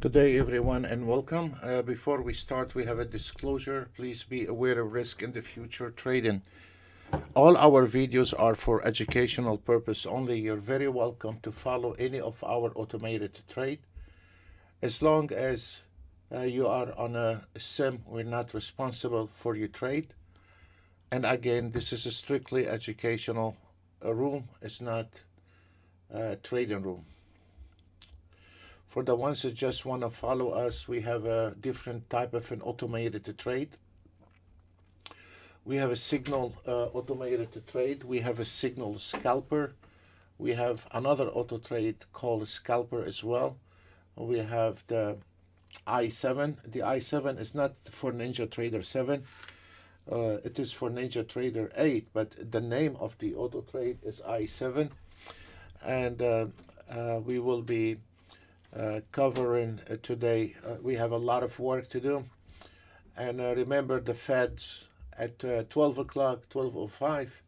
Good day, everyone, and welcome. Before we start, we have a disclosure. Please be aware of risk in the future trading. All our videos are for educational purpose only. You're very welcome to follow any of our automated trade. As long as you are on a sim, we're not responsible for your trade. And again, this is a strictly educational room. It's not a trading room. For the ones that just want to follow us, we have a different type of an automated trade. We have a signal automated trade. We have a signal scalper. We have another auto trade called scalper as well. We have the I7. The I7 is not for NinjaTrader 7. It is for NinjaTrader 8, but the name of the auto trade is I7. And we will be covering today. We have a lot of work to do. And remember the Fed's at 12 o'clock, 12:05.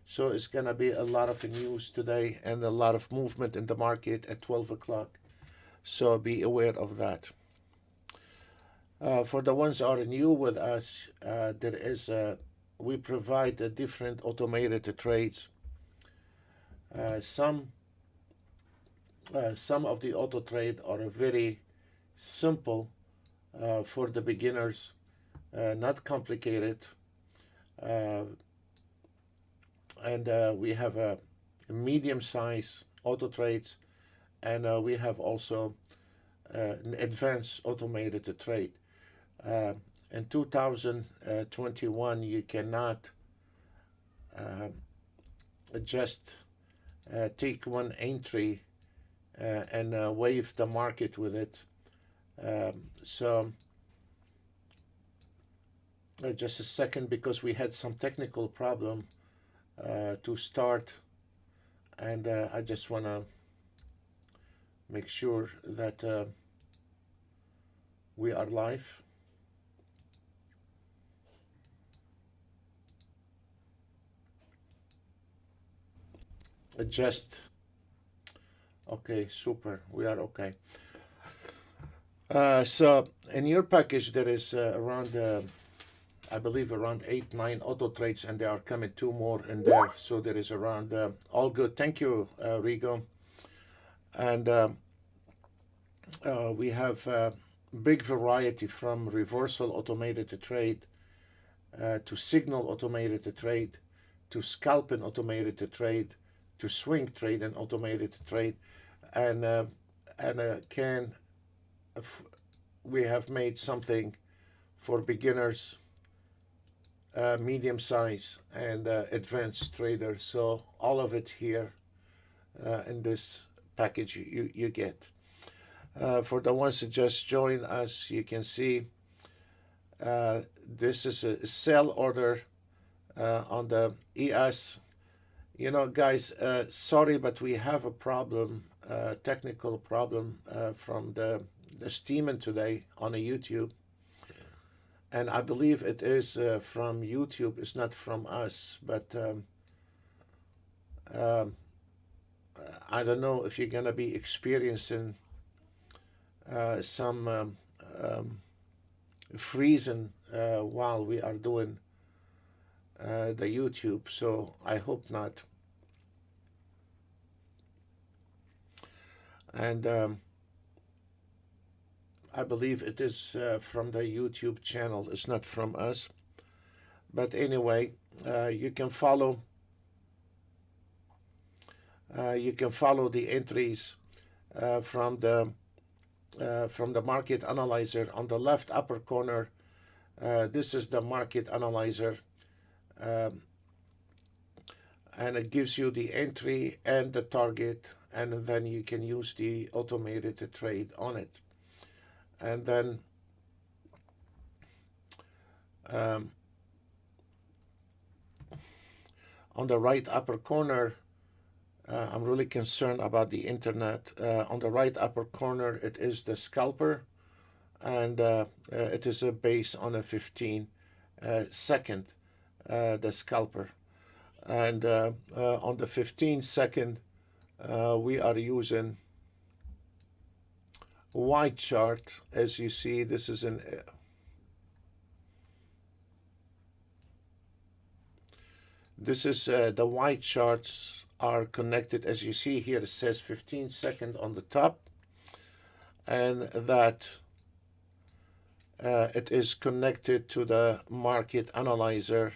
So it's going to be a lot of news today and a lot of movement in the market at 12 o'clock. So be aware of that. For the ones that are new with us, we provide different automated trades. Some of the auto trade are very simple for the beginners, not complicated. And we have a medium size auto trades, and we have also an advanced automated trade. In 2021, you cannot just take one entry and wave the market with it. So just a second, because we had some technical problem to start, and I just want to make sure that we are live. Adjust. Okay, super. We are okay. So in your package there is around I believe around 8-9 auto trades, and there are coming 2 more in there. So there is around all good. Thank you, Rigo. And we have big variety from reversal automated trade to signal automated trade to scalping automated trade to swing trade and automated trade. And we have made something for beginners, medium size, and advanced traders. So all of it here in this package you get. For the ones that just joined us, you can see this is a sell order on the ES. You know, guys, sorry, but we have a problem, technical problem from the streaming today on a YouTube. And I believe it is from YouTube. It's not from us, but I don't know if you're going to be experiencing some freezing while we are doing the YouTube. So I hope not. And I believe it is from the YouTube channel. It's not from us. But anyway, you can follow the entries from the market analyzer on the left upper corner. This is the market analyzer, and it gives you the entry and the target, and then you can use the automated trade on it. And then on the right upper corner, I'm really concerned about the internet. On the right upper corner, it is the scalper, and it is based on a 15 second, the scalper. And on the 15 second, we are using white chart, as you see, this is the white charts are connected. As you see here, it says 15 seconds on the top, and that it is connected to the market analyzer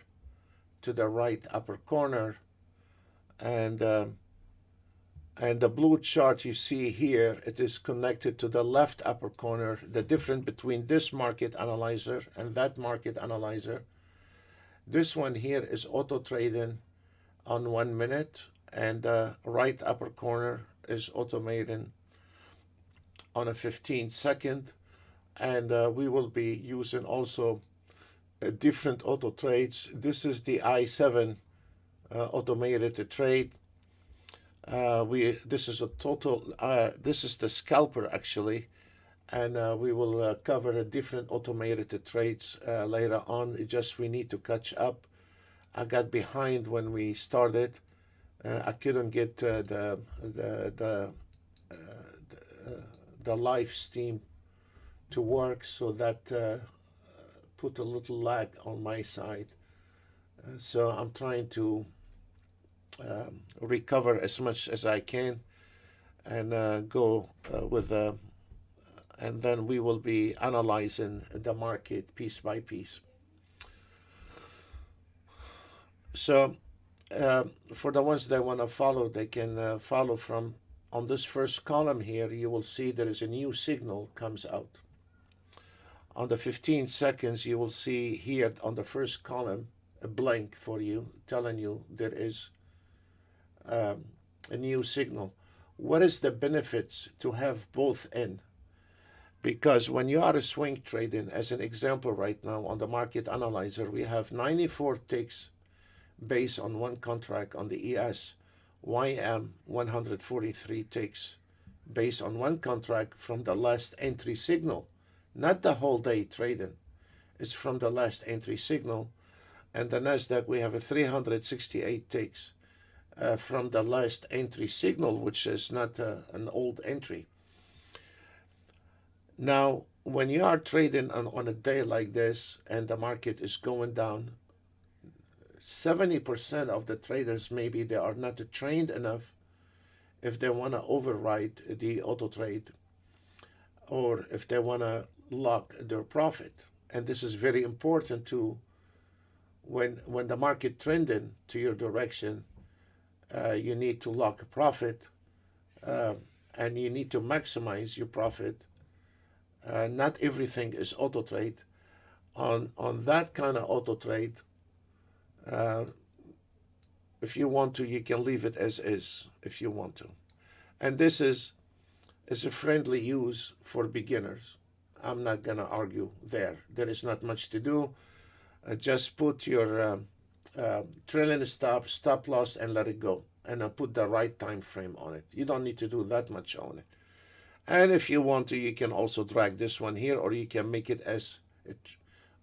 to the right upper corner, and the blue chart you see here, it is connected to the left upper corner. The difference between this market analyzer and that market analyzer, this one here is auto trading on 1 minute, and the right upper corner is automating on a 15-second. And we will be using also different auto trades. This is the I7 automated trade. This is a total. This is the scalper actually, and we will cover different automated trades later on. It just we need to catch up. I got behind when we started. I couldn't get the live stream to work, so that put a little lag on my side. So I'm trying to recover as much as I can, and go with and then we will be analyzing the market piece by piece. So for the ones that want to follow, they can follow from on this first column here. You will see there is a new signal comes out. On the 15 seconds, you will see here on the first column a blank for you, telling you there is a new signal. What is the benefits to have both in? Because when you are a swing trading, as an example right now on the market analyzer, we have 94 ticks based on one contract on the ES, YM 143 ticks based on one contract from the last entry signal, not the whole day trading. It's from the last entry signal. And the Nasdaq, we have a 368 ticks from the last entry signal, which is not an old entry. Now, when you are trading on a day like this and the market is going down, 70% of the traders, maybe they are not trained enough if they want to override the auto trade, or if they want to lock their profit. And this is very important to when the market trending to your direction, you need to lock a profit, and you need to maximize your profit. Not everything is auto trade. On that kind of auto trade, if you want to, you can leave it as is if you want to. And this is a friendly use for beginners. I'm not going to argue there. There is not much to do. Just put your trailing stop loss, and let it go. And put the right time frame on it. You don't need to do that much on it. And if you want to, you can also drag this one here, or you can make it as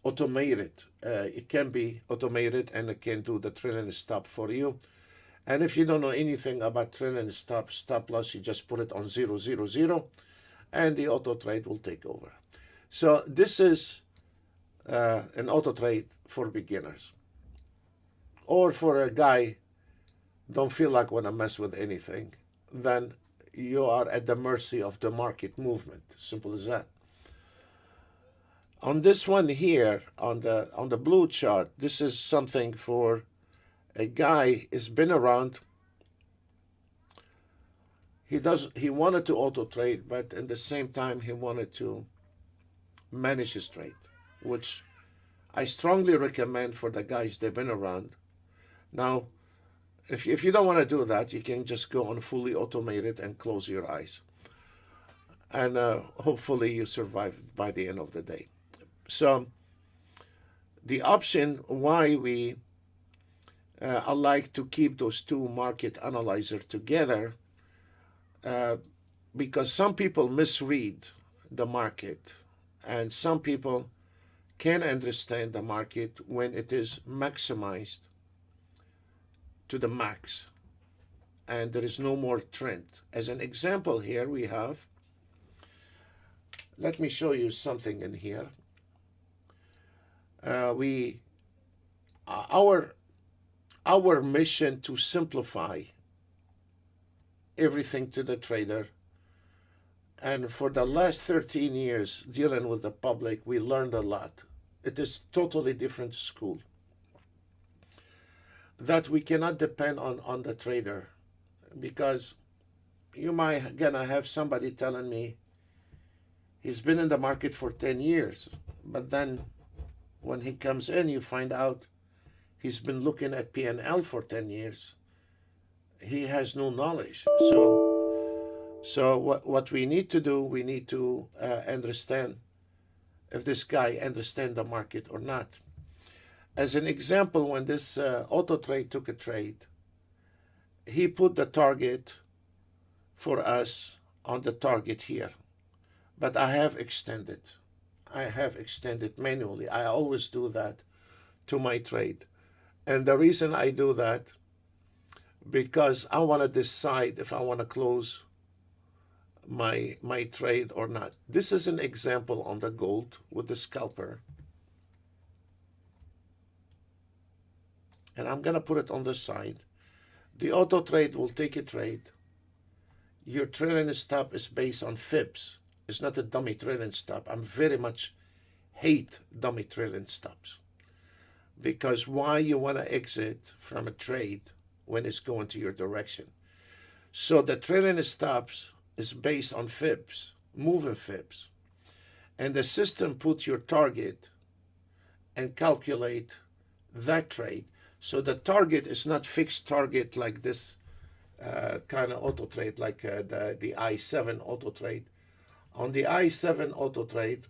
automated. It can be automated, and it can do the trailing stop for you. And if you don't know anything about trailing stop loss, you just put it on 000, and the auto trade will take over. So this is an auto trade for beginners, or for a guy don't feel like want to mess with anything. Then you are at the mercy of the market movement. Simple as that. On this one here, on the blue chart, this is something for a guy who's been around. He wanted to auto trade, but at the same time he wanted to manage his trade, which I strongly recommend for the guys that have been around. Now, if you don't want to do that, you can just go on fully automated and close your eyes. And hopefully you survive by the end of the day. So the option why I like to keep those two market analyzers together, because some people misread the market, and some people can understand the market when it is maximized to the max and there is no more trend. As an example here, we have let me show you something in here. Our mission to simplify everything to the trader. And for the last 13 years dealing with the public, we learned a lot. It is totally different school. That we cannot depend on the trader, because you might gonna have somebody telling me he's been in the market for 10 years, but then when he comes in, you find out he's been looking at P&L for 10 years. He has no knowledge. So what we need to do, we need to understand if this guy understands the market or not. As an example, when this Autotrade took a trade, he put the target for us on the target here. But I have extended manually. I always do that to my trade. And the reason I do that, because I want to decide if I want to close my trade or not. This is an example on the gold with the scalper. And I'm going to put it on the side. The auto trade will take a trade. Your trailing stop is based on fibs. It's not a dummy trailing stop. I'm very much hate dummy trailing stops. Because why you want to exit from a trade when it's going to your direction? So the trailing stops is based on fibs, moving fibs. And the system puts your target and calculate that trade. So the target is not fixed target like this kind of auto trade, like the I7 auto trade. On the I7 auto trade,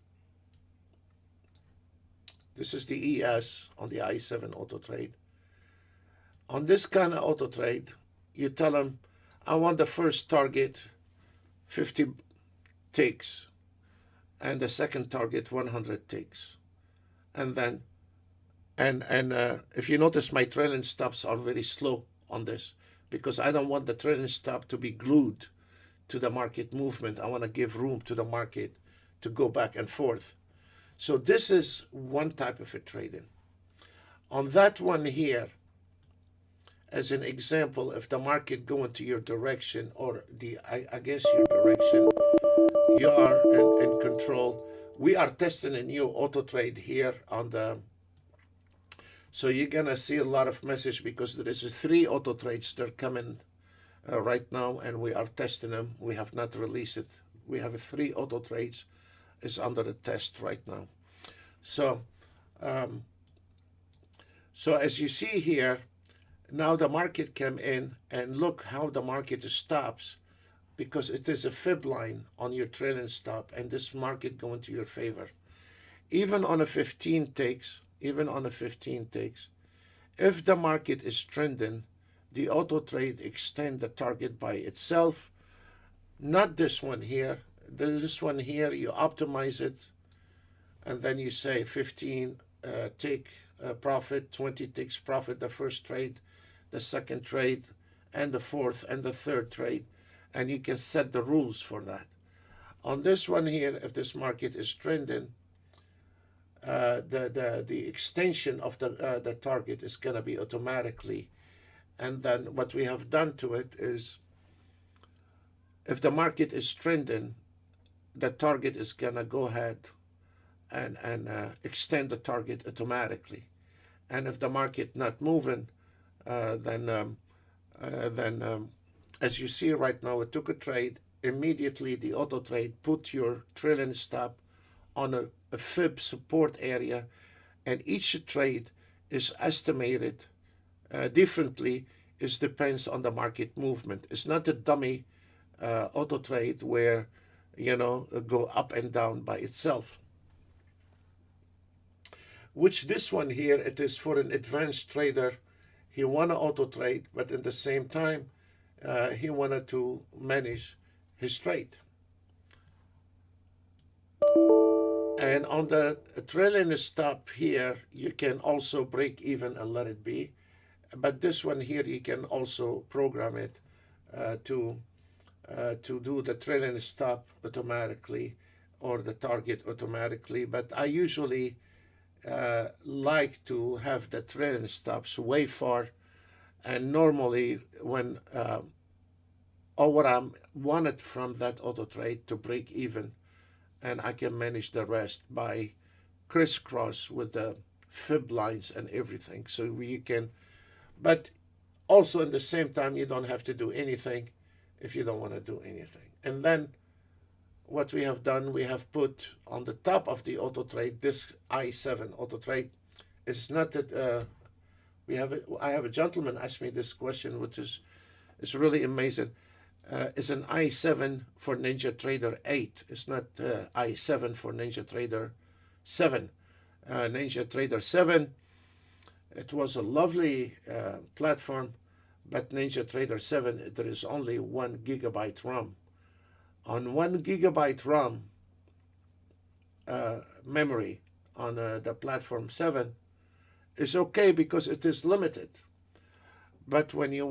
this is the ES on the I7 auto trade. On this kind of auto trade, you tell them, I want the first target 50 ticks and the second target 100 ticks. And then, if you notice, my trailing stops are very slow on this, because I don't want the trailing stop to be glued to the market movement. I want to give room to the market to go back and forth. So this is one type of a trading. On that one here, as an example, if the market go into your direction, or I guess your direction, you are in control. We are testing a new auto trade here on the, so you're gonna see a lot of message, because there is 3 auto trades that are coming right now, and we are testing them. We have not released it. We have 3 auto trades is under the test right now. So so as you see here, now the market came in, and look how the market stops, because it is a fib line on your trailing stop, and this market going to your favor. Even on a 15 ticks, if the market is trending, the auto trade extend the target by itself. Not this one here. This one here, you optimize it, and then you say 15 tick profit, 20 ticks profit the first trade, the second trade, and the fourth and the third trade, and you can set the rules for that. On this one here, if this market is trending, the extension of the target is going to be automatically. And then what we have done to it is, if the market is trending, the target is going to go ahead and extend the target automatically. And if the market not moving, then as you see right now, it took a trade. Immediately the auto trade put your trailing stop on a fib support area, and each trade is estimated differently. It depends on the market movement. It's not a dummy auto trade where, you know, go up and down by itself. Which this one here, it is for an advanced trader. He want to auto trade, but at the same time, he wanted to manage his trade. And on the trailing stop here, you can also break even and let it be. But this one here, you can also program it to do the trailing stop automatically, or the target automatically, but I usually like to have the trailing stops way far, and normally when or what I wanted from that auto trade to break even, and I can manage the rest by crisscross with the fib lines and everything. So we can, but also in the same time, you don't have to do anything if you don't want to do anything. And then what we have done, we have put on the top of the auto trade this I7 auto trade. It's not that I have a gentleman ask me this question, which is really amazing. It's an i7 for NinjaTrader 8. It's not i7 for NinjaTrader 7. NinjaTrader 7, it was a lovely platform, but NinjaTrader 7, there is only 1 gigabyte RAM. On 1 gigabyte RAM memory on the platform 7 is okay because it is limited. But when you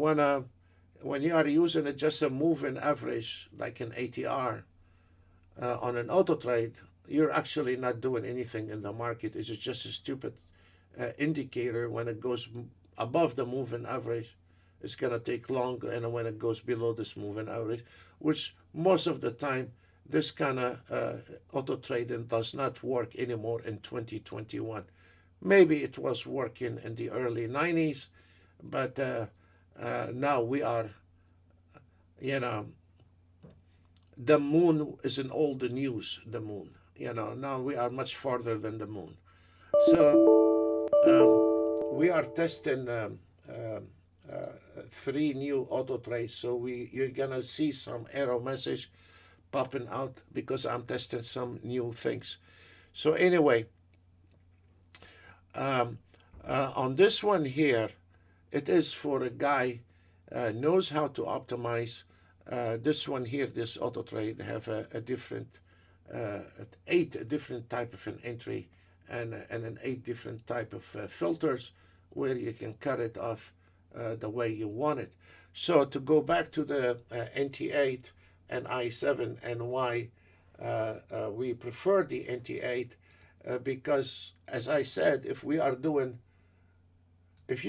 are using just a moving average like an ATR on an auto trade, you're actually not doing anything in the market. It's just a stupid indicator. When it goes above the moving average, it's going to take longer, and when it goes below this moving average, which most of the time this kind of auto trading does not work anymore in 2021. Maybe it was working in the early 90s, but now we are, the moon is in all the news, the moon. Now we are much farther than the moon. So we are testing 3 new auto trades. So you're going to see some error message popping out because I'm testing some new things. So anyway, on this one here, it is for a guy knows how to optimize. This one here, this auto trade, have a different 8 different type of an entry and an 8 different type of filters where you can cut it off the way you want it. So to go back to the NT8 and i7 and why we prefer the NT8, because as I said, if you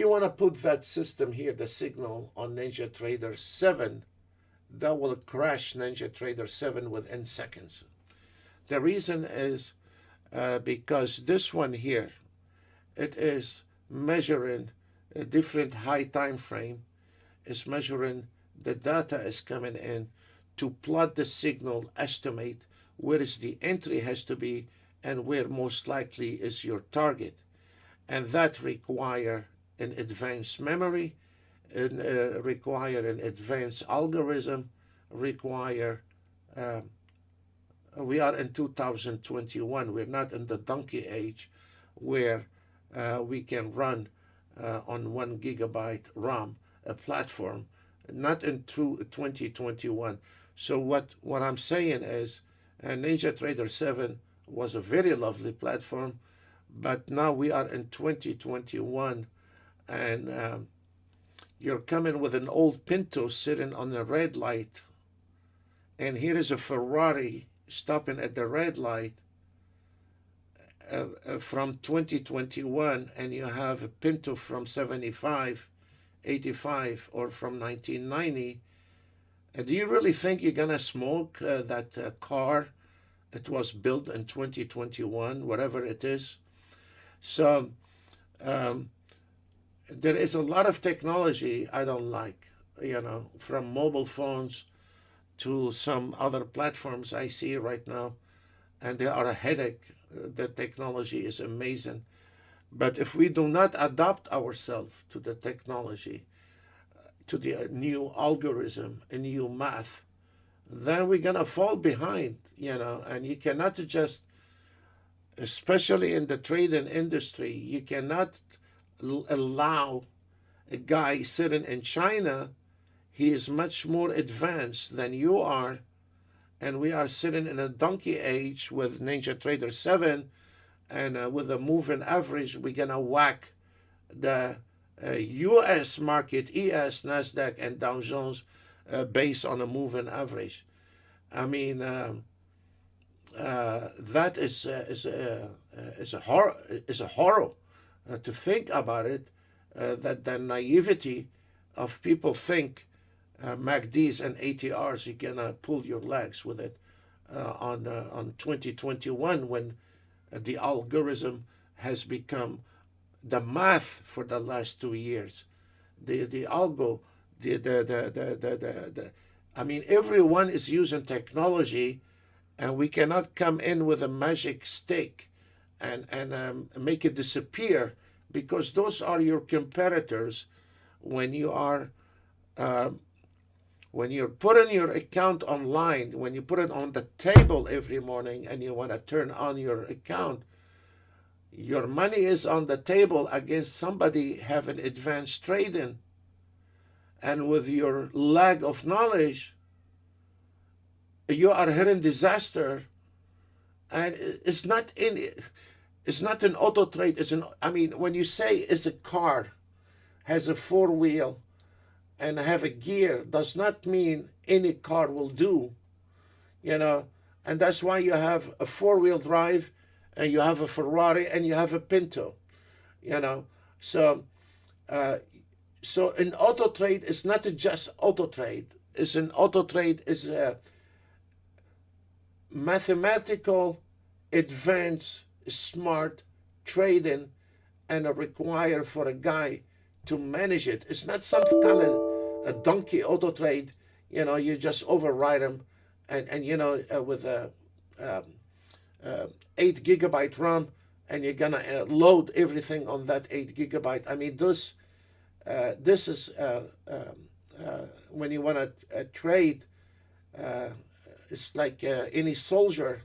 want to put that system here, the signal on NinjaTrader 7, that will crash NinjaTrader 7 within seconds. The reason is because this one here, it is measuring a different high time frame. It's measuring the data is coming in to plot the signal, estimate where is the entry has to be and where most likely is your target. And that require an advanced memory, require an advanced algorithm, require we are in 2021. We're not in the donkey age where we can run on 1 gigabyte RAM a platform, not in 2021. So what I'm saying is NinjaTrader 7 was a very lovely platform, but now we are in 2021, and you're coming with an old Pinto sitting on a red light, and here is a Ferrari stopping at the red light from 2021, and you have a Pinto from 75, 85, or from 1990. And do you really think you're gonna smoke that car? It was built in 2021, whatever it is. So there is a lot of technology I don't like, from mobile phones to some other platforms I see right now, and they are a headache. The technology is amazing. But if we do not adapt ourselves to the technology, to the new algorithm, a new math, then we're going to fall behind, and you cannot just, especially in the trading industry, you cannot allow a guy sitting in China. He is much more advanced than you are, and we are sitting in a donkey age with NinjaTrader 7, and with a moving average, we're going to whack the U.S. market, ES, NASDAQ, and Dow Jones based on a moving average. I mean, that is a horror to think about it. That the naivety of people think MACDs and ATRs, you're gonna pull your legs with it on 2021 when the algorithm has become the math for the last 2 years. The algo, I mean, everyone is using technology, and we cannot come in with a magic stick and make it disappear, because those are your competitors when you are when you're putting your account online, when you put it on the table every morning and you want to turn on your account, your money is on the table against somebody having advanced trading. And with your lack of knowledge, you are hitting disaster. And it's not an auto trade. I mean, when you say it's a car, has a four wheel and have a gear, does not mean any car will do, and that's why you have a four-wheel drive and you have a Ferrari and you have a Pinto, so in auto trade, it's not just auto trade. It's an auto trade is a mathematical, advanced, smart trading, and a require for a guy to manage it. It's not some kind of a donkey auto trade. You just override them, and with a 8 gigabyte RAM, and you're gonna load everything on that 8 gigabyte. I mean, this is when you want to trade. It's like any soldier.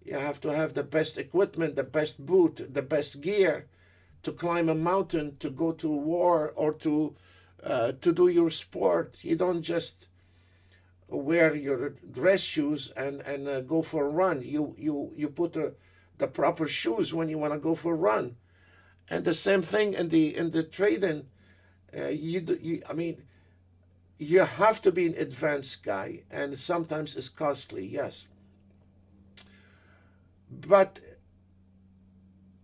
You have to have the best equipment, the best boot, the best gear to climb a mountain, to go to war, or to do your sport. You don't just wear your dress shoes and go for a run. You put the proper shoes when you want to go for a run. And the same thing in the trading. I mean, you have to be an advanced guy, and sometimes it's costly, yes. But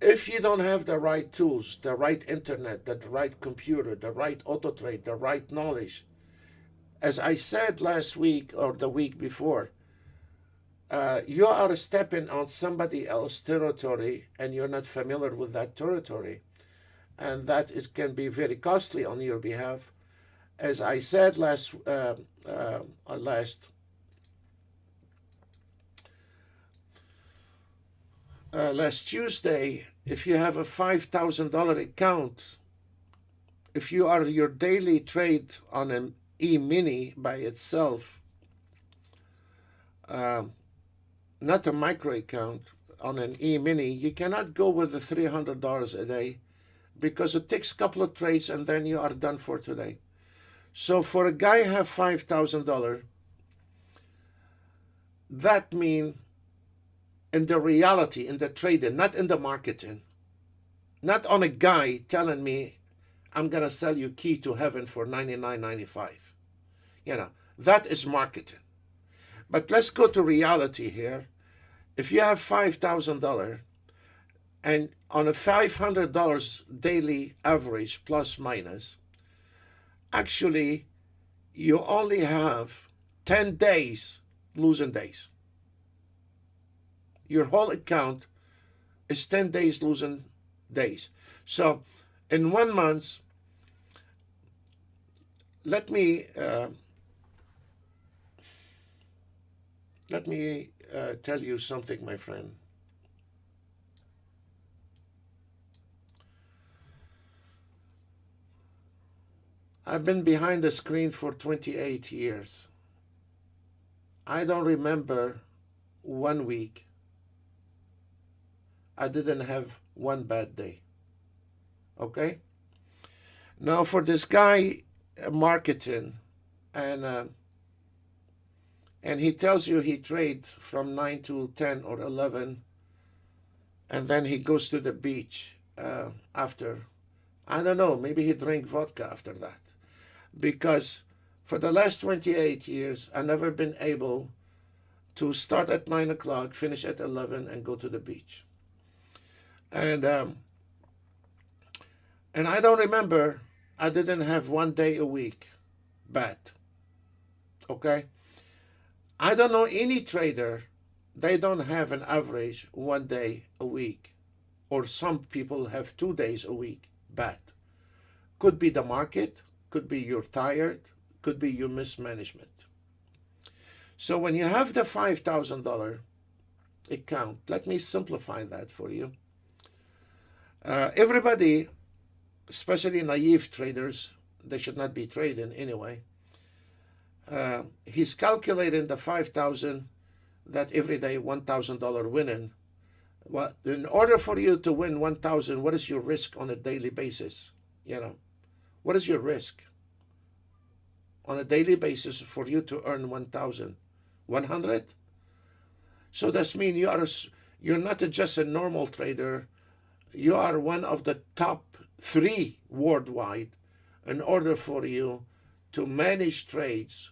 if you don't have the right tools, the right internet, the right computer, the right auto trade, the right knowledge, as I said last week or the week before, you are stepping on somebody else's territory and you're not familiar with that territory. And that can be very costly on your behalf. As I said last Tuesday, if you have a $5,000 account, if you are your daily trade on an Emini by itself, not a micro account, on an Emini, you cannot go with the $300 a day, because it takes a couple of trades and then you are done for today. So for a guy who have $5,000, that means in the reality, in the trading, not in the marketing, not on a guy telling me, I'm going to sell you key to heaven for $99.95. That is marketing. But let's go to reality here. If you have $5,000 and on a $500 daily average plus minus, actually you only have 10 days losing days. Your whole account is 10 days losing days. So in 1 month, let me tell you something, my friend. I've been behind the screen for 28 years. I don't remember 1 week I didn't have one bad day. Okay? Now for this guy marketing, and he tells you he trades from 9 to 10 or 11, and then he goes to the beach after. I don't know, maybe he drank vodka after that. Because for the last 28 years, I've never been able to start at 9 o'clock, finish at 11, and go to the beach. And I don't remember, I didn't have 1 day a week bad. Okay? I don't know any trader, they don't have an average 1 day a week. Or some people have 2 days a week bad. Could be the market, could be you're tired, could be your mismanagement. So when you have the $5,000 account, let me simplify that for you. Everybody, especially naive traders, they should not be trading anyway. He's calculating the 5,000, that every day $1,000 winning. Well, in order for you to win 1,000, what is your risk on a daily basis? You know, what is your risk on a daily basis for you to earn 1,000? 100? So that means you're not just a normal trader. You are one of the top 3 worldwide in order for you to manage trades.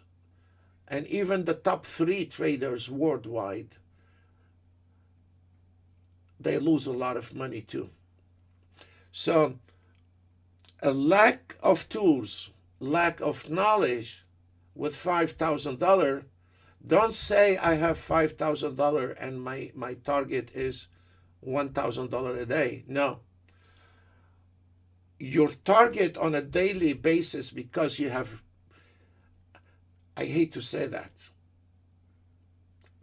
And even the top 3 traders worldwide, they lose a lot of money too. So a lack of tools, lack of knowledge with $5,000, don't say I have $5,000 and my target is $1,000 a day. No. Your target on a daily basis, because you have, I hate to say that,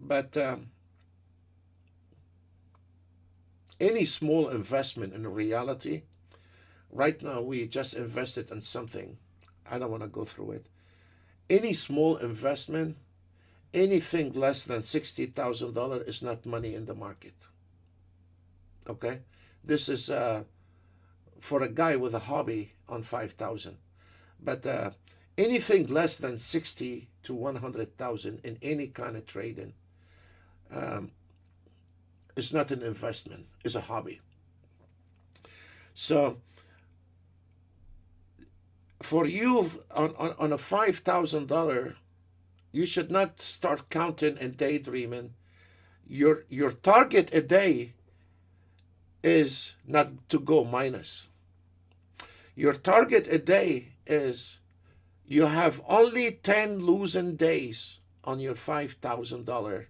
but any small investment in reality, right now we just invested in something. I don't want to go through it. Any small investment, anything less than $60,000 is not money in the market. Okay? This is for a guy with a hobby on 5,000. But anything less than 60 to 100,000 in any kind of trading is not an investment, it's a hobby. So for you on a $5,000, you should not start counting and daydreaming. Your target a day is not to go minus. Your target a day is you have only 10 losing days on your $5,000,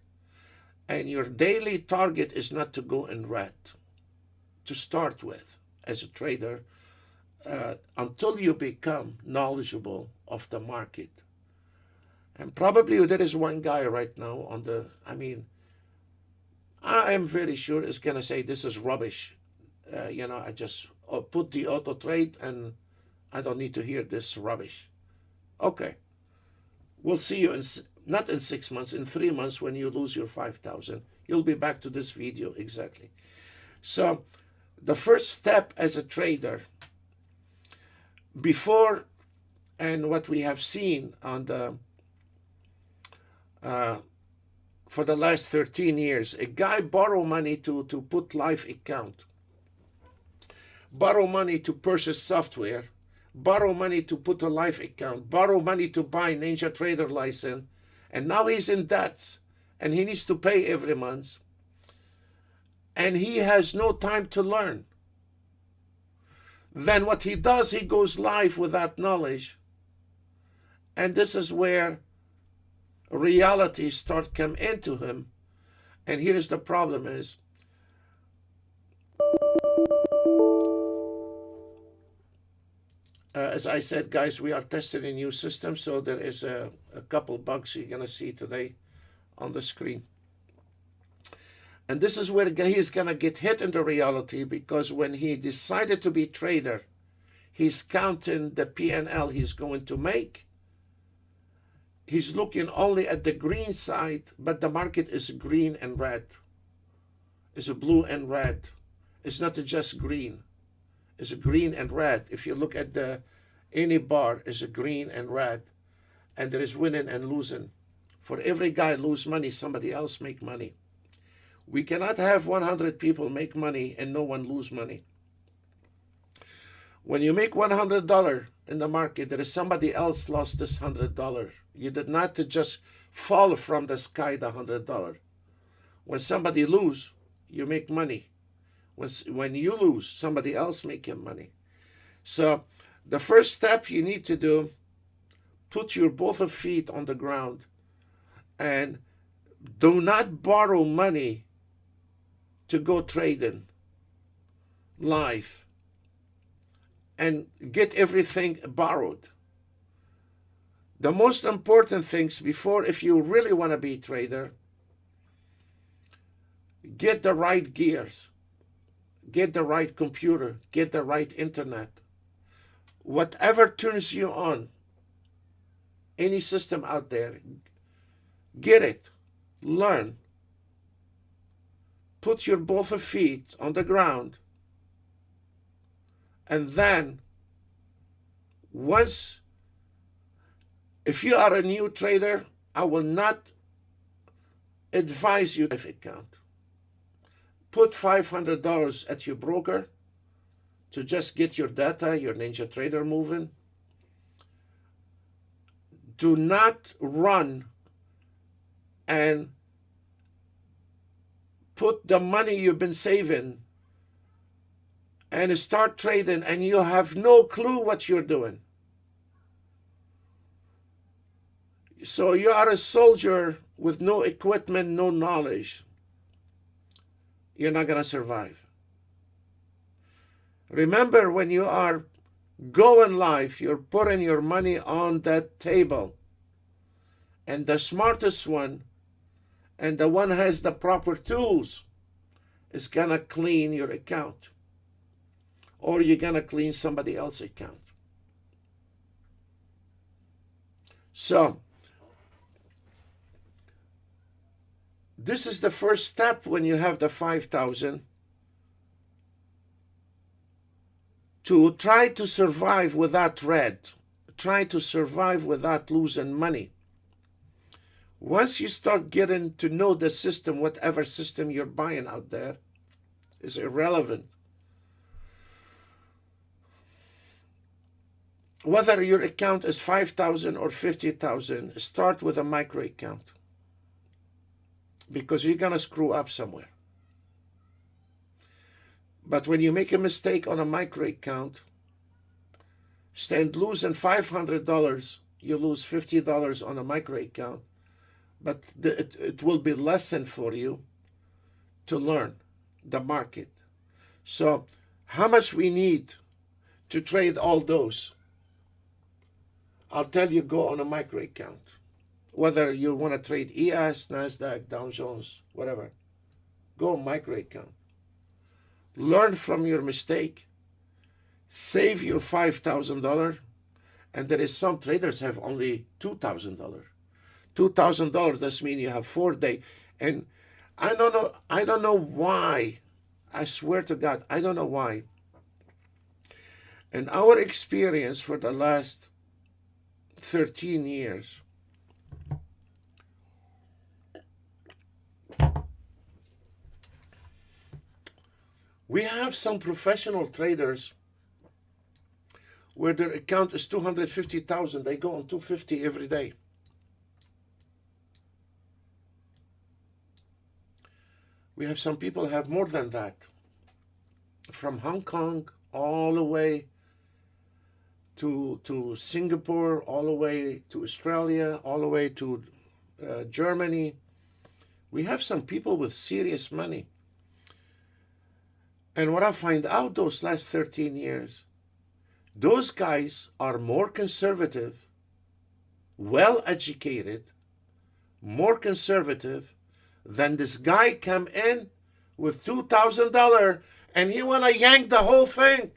and your daily target is not to go in red to start with as a trader until you become knowledgeable of the market. And probably there is one guy right now on the, I am very sure is going to say this is rubbish. I just put the auto trade and I don't need to hear this rubbish. Okay. We'll see you not in 6 months, in 3 months when you lose your 5,000. You'll be back to this video exactly. So the first step as a trader, before, and what we have seen on the for the last 13 years, a guy borrow money to put live account, borrow money to purchase software, borrow money to put a live account, borrow money to buy Ninja Trader license, and now he's in debt and he needs to pay every month, and he has no time to learn. Then what he does, he goes live without knowledge, and this is where reality start come into him. And here's the problem is, as I said, guys, we are testing a new system, so there is a couple bugs you're going to see today on the screen. And this is where he's going to get hit into reality, because when he decided to be trader, he's counting the P&L he's going to make. He's looking only at the green side, but the market is green and red. It's a blue and red. It's not just green. It's a green and red. If you look at any bar, it's a green and red. And there is winning and losing. For every guy lose money, somebody else make money. We cannot have 100 people make money and no one lose money. When you make $100 in the market, there is somebody else lost this $100. You did not just fall from the sky the $100. When somebody lose, you make money. When you lose, somebody else making money. So the first step you need to do, put your both of feet on the ground and do not borrow money to go trading live and get everything borrowed. The most important things before, if you really want to be a trader, get the right gears, get the right computer, get the right internet. Whatever turns you on, any system out there, get it, learn, put your both of feet on the ground, and then once, if you are a new trader, I will not advise you if account. Put $500 at your broker to just get your data, your Ninja Trader moving. Do not run and put the money you've been saving and start trading and you have no clue what you're doing. So you are a soldier with no equipment, no knowledge. You're not going to survive. Remember, when you are going live, you're putting your money on that table. And the smartest one, and the one has the proper tools, is going to clean your account. Or you're going to clean somebody else's account. So, this is the first step when you have the 5,000 to try to survive without red. Try to survive without losing money. Once you start getting to know the system, whatever system you're buying out there is irrelevant. Whether your account is 5,000 or 50,000, start with a micro account. Because you're going to screw up somewhere. But when you make a mistake on a micro account, stand losing $500, you lose $50 on a micro account, but it will be lesson for you to learn the market. So how much we need to trade all those? I'll tell you, go on a micro account. Whether you want to trade ES, NASDAQ, Dow Jones, whatever, go micro account. Learn from your mistake. Save your $5,000. And there is some traders have only $2,000. $2,000 does mean you have 4 days. And I don't know why. I swear to God, I don't know why. In our experience for the last 13 years, we have some professional traders where their account is 250,000. They go on 250 every day. We have some people who have more than that. From Hong Kong all the way to Singapore, all the way to Australia, all the way to Germany. We have some people with serious money. And what I find out those last 13 years, those guys are more conservative, well-educated, more conservative than this guy come in with $2,000 and he want to yank the whole thing.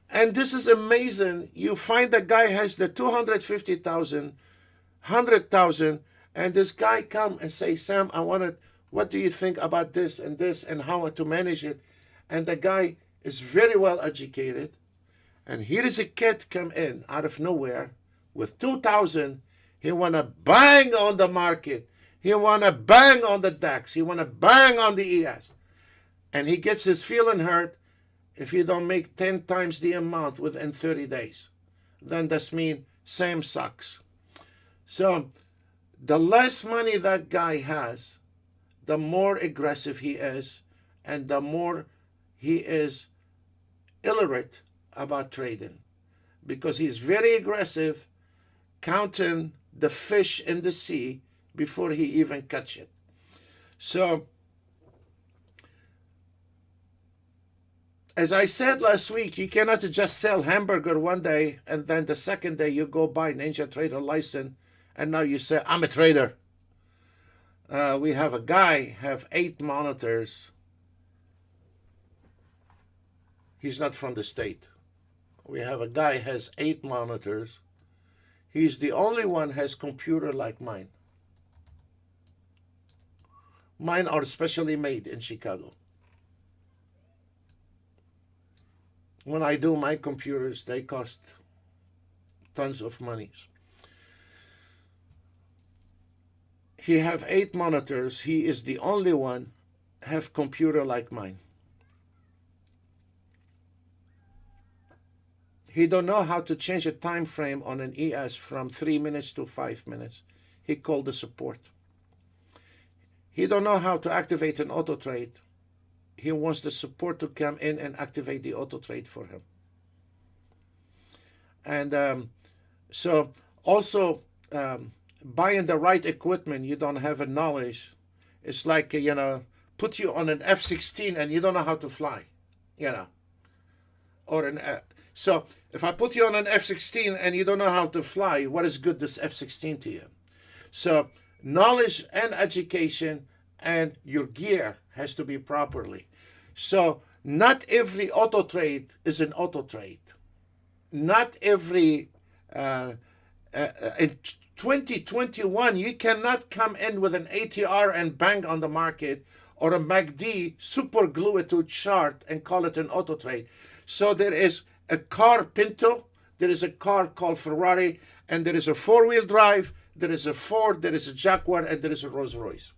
And this is amazing. You find the guy has the 250,000, 100,000, and this guy come and say, Sam, what do you think about this and how to manage it? And the guy is very well educated. And here is a kid come in out of nowhere with 2,000. He want to bang on the market. He want to bang on the DAX. He want to bang on the ES. And he gets his feeling hurt. If you don't make 10 times the amount within 30 days, then that means Sam sucks. So the less money that guy has, the more aggressive he is, and the more he is illiterate about trading, because he's very aggressive, counting the fish in the sea before he even catch it. So, as I said last week, you cannot just sell hamburger one day and then the second day you go buy Ninja Trader license and now you say, I'm a trader. We have a guy have 8 monitors. He's not from the state. We have a guy has 8 monitors. He's the only one has computer like mine. Mine are specially made in Chicago. When I do my computers, they cost tons of money. He have 8 monitors. He is the only one have computer like mine. He don't know how to change a time frame on an ES from 3 minutes to 5 minutes. He called the support. He don't know how to activate an auto trade. He wants the support to come in and activate the auto trade for him. And so also buying the right equipment, you don't have a knowledge. It's like, put you on an F-16 and you don't know how to fly, or an so if I put you on an F-16 and you don't know how to fly, what is good this F-16 to you? So knowledge and education and your gear has to be properly. So not every auto trade is an auto trade. Not every in 2021 you cannot come in with an ATR and bang on the market, or a MACD super glue it to a chart and call it an auto trade. So there is a car Pinto, there is a car called Ferrari, and there is a 4-wheel drive, there is a Ford, there is a Jaguar, and there is a Rolls Royce.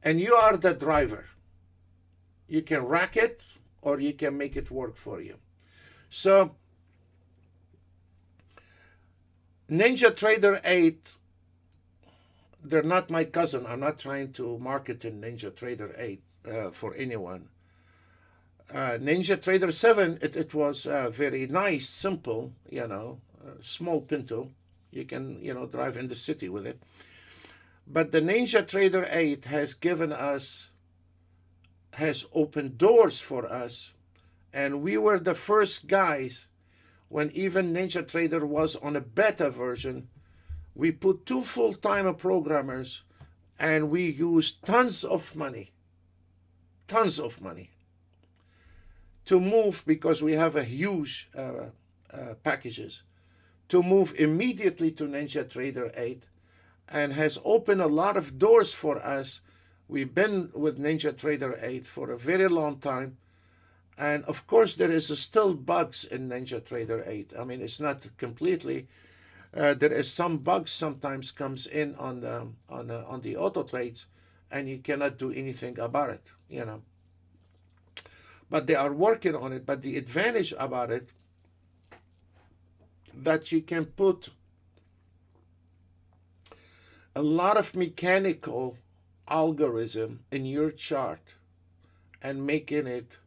And you are the driver. You can rack it or you can make it work for you. So Ninja Trader 8, they're not my cousin. I'm not trying to market in Ninja Trader 8 for anyone. Ninja Trader 7, it was very nice, simple, small Pinto. You can, drive in the city with it. But the Ninja Trader 8 has opened doors for us. And we were the first guys, when even Ninja Trader was on a beta version, we put 2 full-time programmers and we used tons of money to move, because we have a huge packages, to move immediately to Ninja Trader 8, and has opened a lot of doors for us. We've been with Ninja Trader 8 for a very long time. And of course, there is still bugs in Ninja Trader 8. I mean, it's not completely. There is some bugs sometimes comes in on the auto trades, and you cannot do anything about it, But they are working on it. But the advantage about it, that you can put a lot of mechanical algorithm in your chart and making it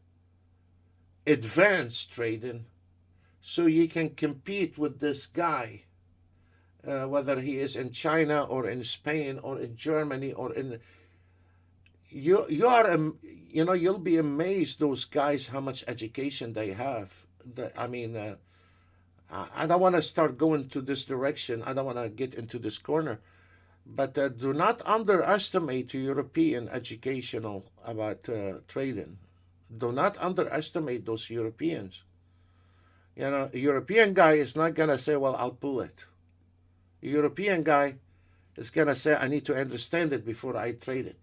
advanced trading, so you can compete with this guy, whether he is in China or in Spain or in Germany or in. You'll be amazed, those guys, how much education they have. I don't want to start going to this direction. I don't want to get into this corner. But do not underestimate European educational about trading. Do not underestimate those Europeans. A European guy is not going to say, well, I'll pull it. A European guy is going to say, I need to understand it before I trade it.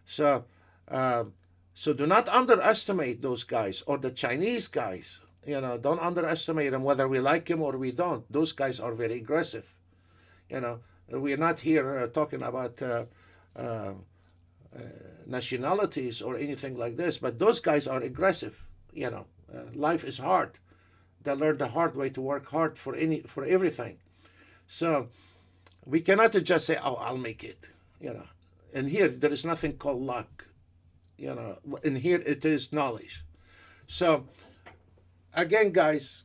So do not underestimate those guys, or the Chinese guys. Don't underestimate them, whether we like them or we don't. Those guys are very aggressive. We're not here talking about nationalities or anything like this, but those guys are aggressive. Life is hard. They learn the hard way to work hard for everything. So we cannot just say, "Oh, I'll make it." And here there is nothing called luck. And here it is knowledge. So again, guys,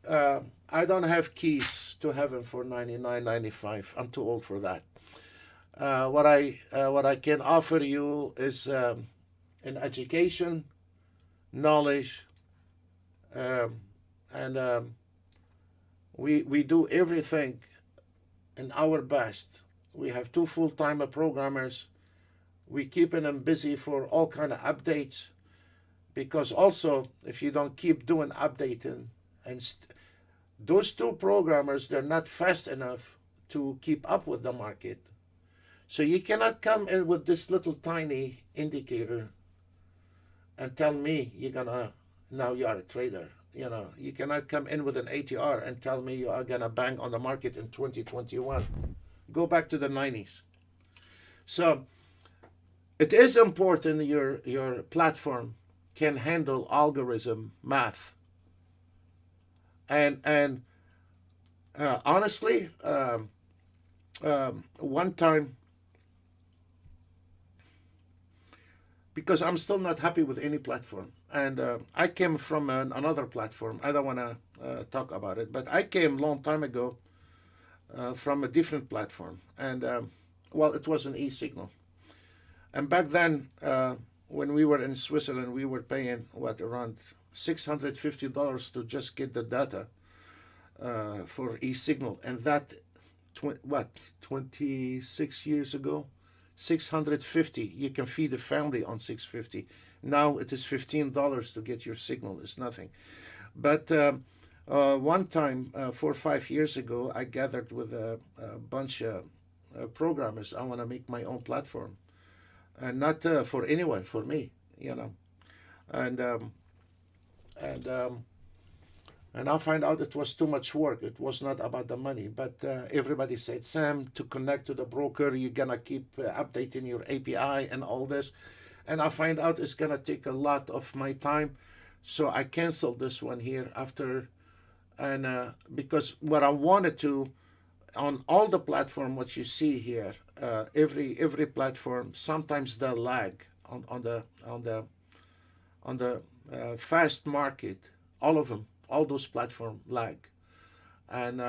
I don't have keys to heaven for 99.95. I'm too old for that. What I can offer you is an education, knowledge, and we do everything in our best. We have 2 full-time programmers. We keeping them busy for all kind of updates, because also if you don't keep doing updating, and those 2 programmers, they're not fast enough to keep up with the market. So you cannot come in with this little tiny indicator and tell me now you are a trader. You cannot come in with an ATR and tell me you are gonna bang on the market in 2021. Go back to the 90s. So it is important your platform can handle algorithm math. And honestly, one time, because I'm still not happy with any platform, and I came from another platform. I don't want to talk about it, but I came a long time ago from a different platform, and it was an e-signal. And back then, when we were in Switzerland, we were paying around $650 to just get the data for e-signal, and that 26 years ago, 650. You can feed a family on 650. Now it is $15 to get your signal. It's nothing. But one time, 4 or 5 years ago, I gathered with a bunch of programmers. I want to make my own platform, and not for anyone, for me, and I find out it was too much work. It was not about the money, but everybody said, "Sam, to connect to the broker, you're gonna keep updating your API and all this," and I find out it's gonna take a lot of my time, so I canceled this one here after, and because what I wanted to, on all the platform, what you see here, every platform, sometimes they lag on the fast market, all of them. All those platforms lag, and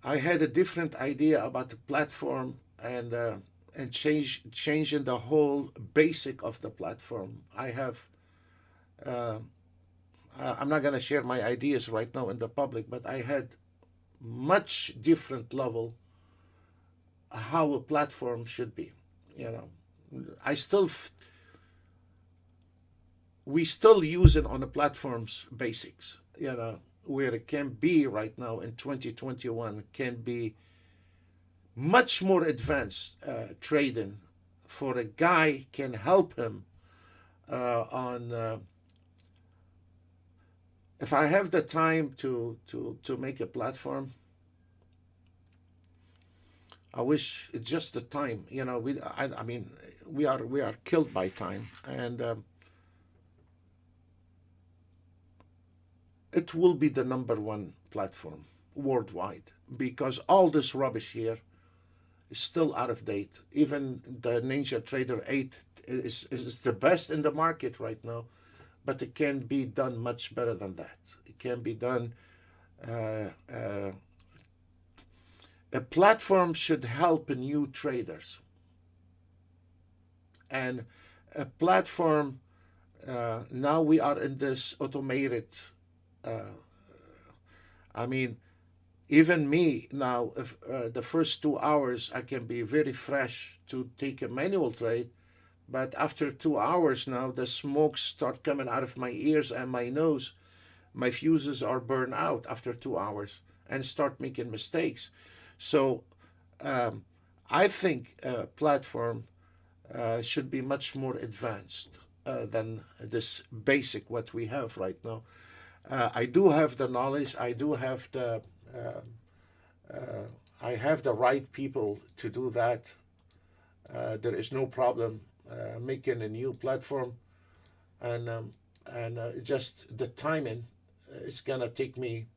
I had a different idea about the platform, and changing the whole basic of the platform. I'm not gonna share my ideas right now in the public, but I had much different level how a platform should be. We still use it on the platform's basics, where it can be right now in 2021, can be much more advanced trading for a guy can help him on. If I have the time to make a platform, I wish it's just the time. I mean, we are killed by time, and it will be the #1 platform worldwide, because all this rubbish here is still out of date. Even the NinjaTrader 8 is the best in the market right now, but it can be done much better than that. It can be done. A platform should help new traders, and a platform, now we are in this automated. I mean, even me now, if the first 2 hours I can be very fresh to take a manual trade, but after 2 hours now, the smokes start coming out of my ears and my nose. My fuses are burned out after 2 hours and start making mistakes. So I think a platform should be much more advanced than this basic what we have right now. I do have the knowledge. I do have I have the right people to do that. there is no problem making a new platform, and just the timing is gonna take me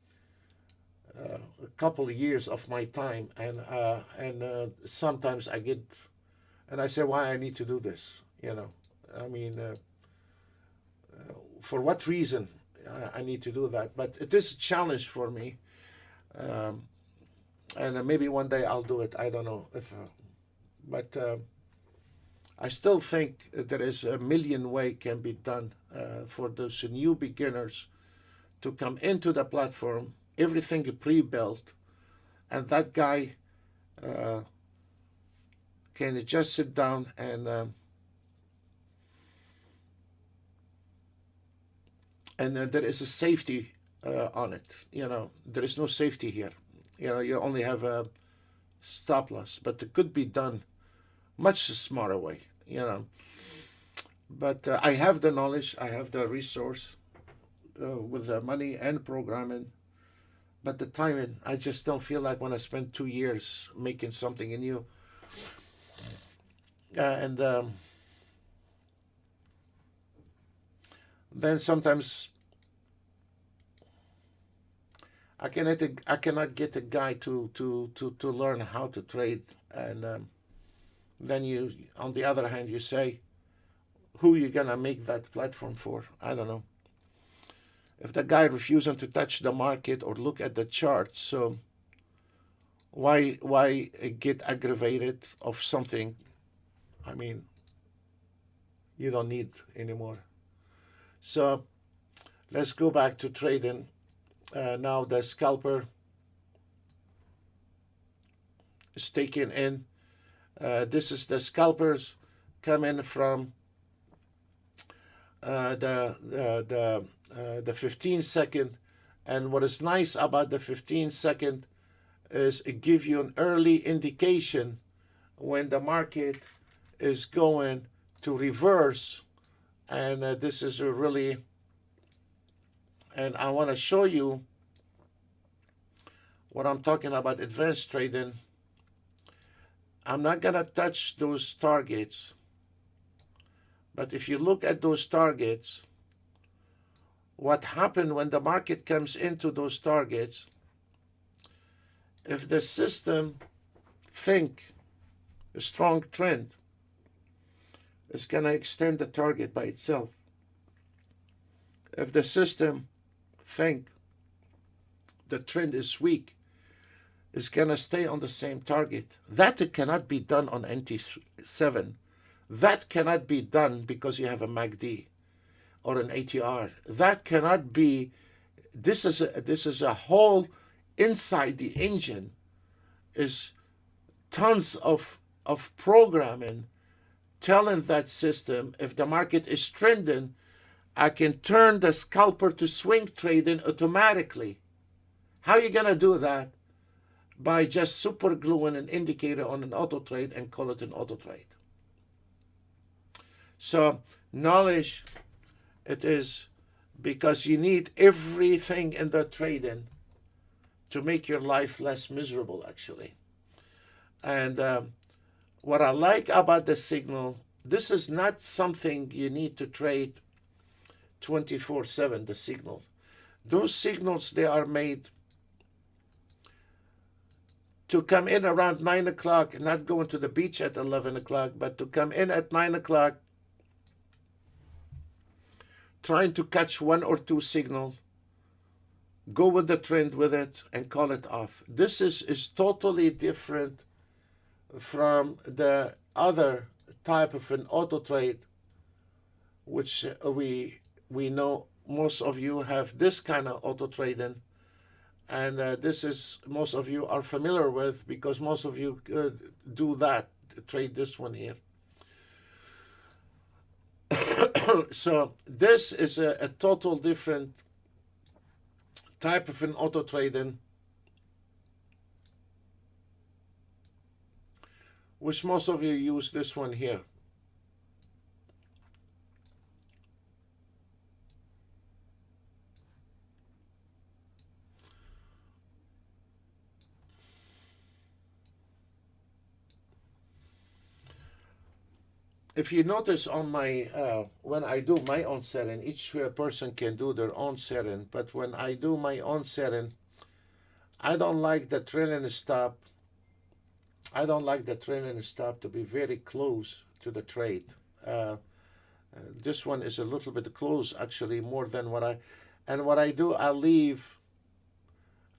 a couple of years of my time, and sometimes I get and I say, why I need to do this, you know? I mean, for what reason I need to do that? But it is a challenge for me, um, and maybe one day I'll do it. I don't know if, but I still think there is a million way can be done for those new beginners to come into the platform, everything pre-built, and that guy can just sit down and there is a safety on it. You know, there is no safety here. You know, you only have a stop loss, but it could be done much smarter way. You know, but I have the knowledge, I have the resource with the money and programming, but the timing, I just don't feel like when I spend 2 years making something new. And then sometimes I cannot get a guy to learn how to trade, and then you, on the other hand, you say, who you gonna make that platform for? I don't know. If the guy refusing to touch the market or look at the charts, so why get aggravated of something? I mean, you don't need anymore. So let's go back to trading. Now the scalper is taken in. This is the scalpers coming from the 15 second, and what is nice about the 15 second is it gives you an early indication when the market is going to reverse, and this is a really, and I want to show you what I'm talking about advanced trading. I'm not gonna touch those targets, but if you look at those targets, what happened when the market comes into those targets, if the system think a strong trend, it's going to extend the target by itself. If the system think the trend is weak, it's going to stay on the same target. That cannot be done on NT7. That cannot be done because you have a MACD or an ATR. That cannot be. This is a whole inside the engine is tons of programming telling that system if the market is trending, I can turn the scalper to swing trading automatically. How are you gonna do that? By just super gluing an indicator on an auto trade and call it an auto trade. So knowledge, it is, because you need everything in the trading to make your life less miserable, actually. And what I like about the signal, this is not something you need to trade 24/7, the signal. Those signals, they are made to come in around 9 o'clock, not going to the beach at 11 o'clock, but to come in at 9 o'clock, trying to catch one or two signals, go with the trend with it, and call it off. This is totally different from the other type of an auto trade, which we know most of you have this kind of auto trading, and this is most of you are familiar with because most of you do that, trade this one here. So this is a total different type of an auto trading, which most of you use this one here. if you notice on my when I do my own setting, each person can do their own setting, but when I do my own setting, I don't like the trailing stop. I don't like the trailing stop to be very close to the trade. Uh, this one is a little bit close, actually, more than what I. And what I do, I'll leave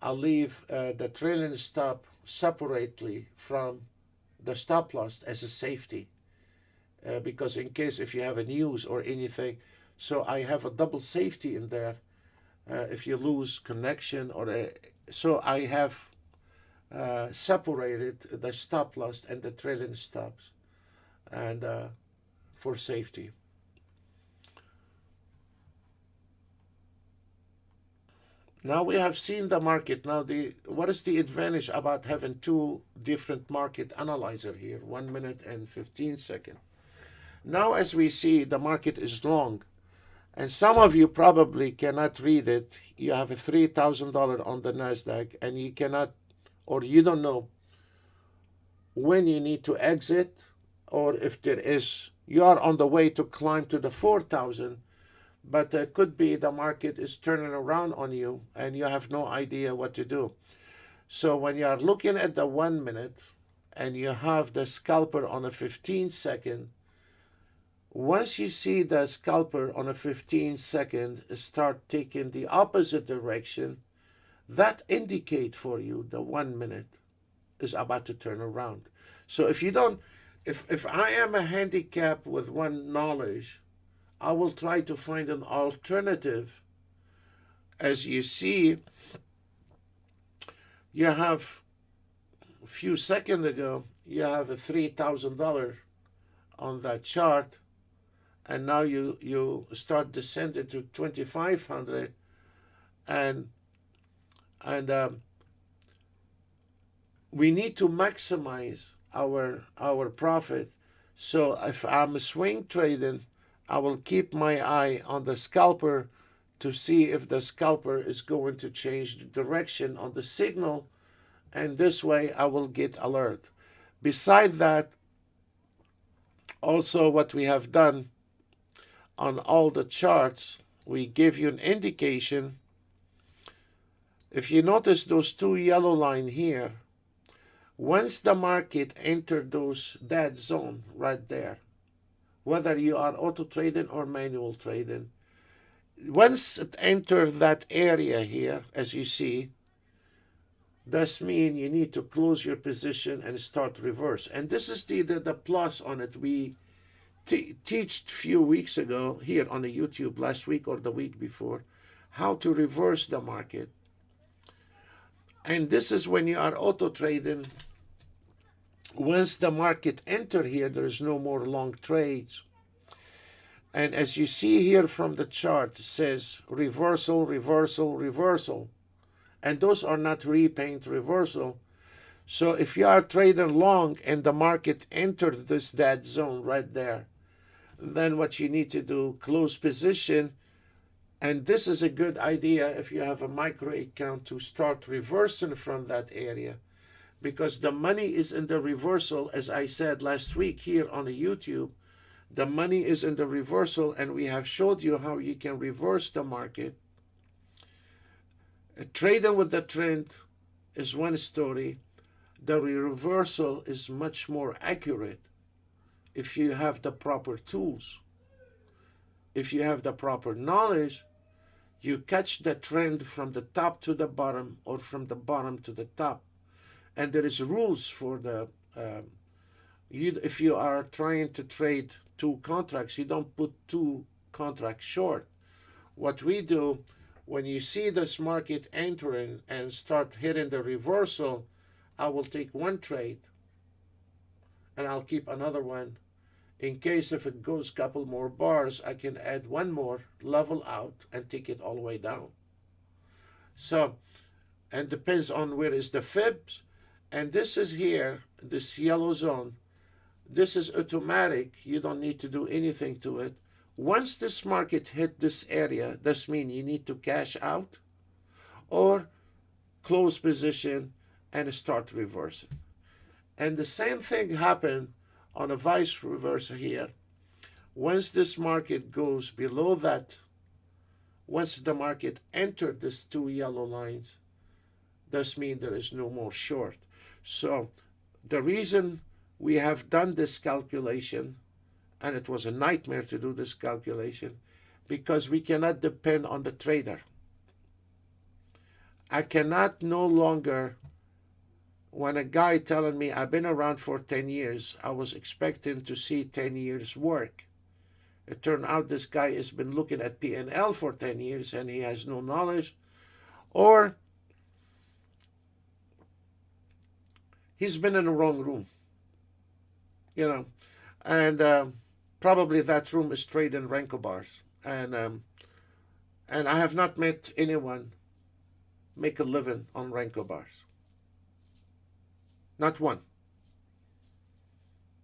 the trailing stop separately from the stop loss as a safety, because in case if you have a news or anything, so I have a double safety in there. If you lose connection so I have separated the stop loss and the trailing stops, and for safety. Now we have seen the market. Now what is the advantage about having two different market analyzer here, 1 minute and 15 seconds? Now as we see, the market is long, and some of you probably cannot read it. You have a $3,000 on the NASDAQ, and you cannot, or you don't know when you need to exit, or if you are on the way to climb to the 4,000, but it could be the market is turning around on you and you have no idea what to do. So when you are looking at the 1 minute and you have the scalper on a 15-second, once you see the scalper on a 15-second start taking the opposite direction, that indicate for you the 1 minute is about to turn around. So if I am a handicap with one knowledge, I will try to find an alternative. As you see, you have a few seconds ago, you have a $3,000 on that chart, and now you start descending to 2,500, and we need to maximize our profit. So if I'm swing trading, I will keep my eye on the scalper to see if the scalper is going to change the direction on the signal, and this way I will get alert. Beside that, also what we have done on all the charts, we give you an indication. If you notice those two yellow lines here, once the market entered that zone right there, whether you are auto trading or manual trading, once it enters that area here, as you see, this means you need to close your position and start reverse. And this is the plus on it. We teached a few weeks ago here on the YouTube, last week or the week before, how to reverse the market. And this is when you are auto trading. Once the market enter here, there is no more long trades. And as you see here from the chart, it says reversal, reversal, reversal. And those are not repaint reversal. So if you are trading long and the market entered that zone right there, then what you need to do, close position. And this is a good idea if you have a micro account to start reversing from that area, because the money is in the reversal. As I said last week here on the YouTube, the money is in the reversal, and we have showed you how you can reverse the market. Trading with the trend is one story. The reversal is much more accurate if you have the proper tools. If you have the proper knowledge, you catch the trend from the top to the bottom or from the bottom to the top. And there is rules for the, if you are trying to trade two contracts, you don't put two contracts short. What we do, when you see this market entering and start hitting the reversal, I will take one trade and I'll keep another one. In case if it goes a couple more bars, I can add one more, level out, and take it all the way down. So, and depends on where is the fibs. And this is here, this yellow zone. This is automatic. You don't need to do anything to it. Once this market hit this area, this means you need to cash out or close position and start reversing. And the same thing happened on a vice reverse here. Once this market goes below that, once the market entered these two yellow lines, this means there is no more short. So the reason we have done this calculation, and it was a nightmare to do this calculation, because we cannot depend on the trader. I cannot no longer, when a guy telling me I've been around for 10 years, I was expecting to see 10 years work. It turned out this guy has been looking at P&L for 10 years and he has no knowledge, or he's been in the wrong room, and probably that room is trading Renko bars. And I have not met anyone make a living on Renko bars. Not one.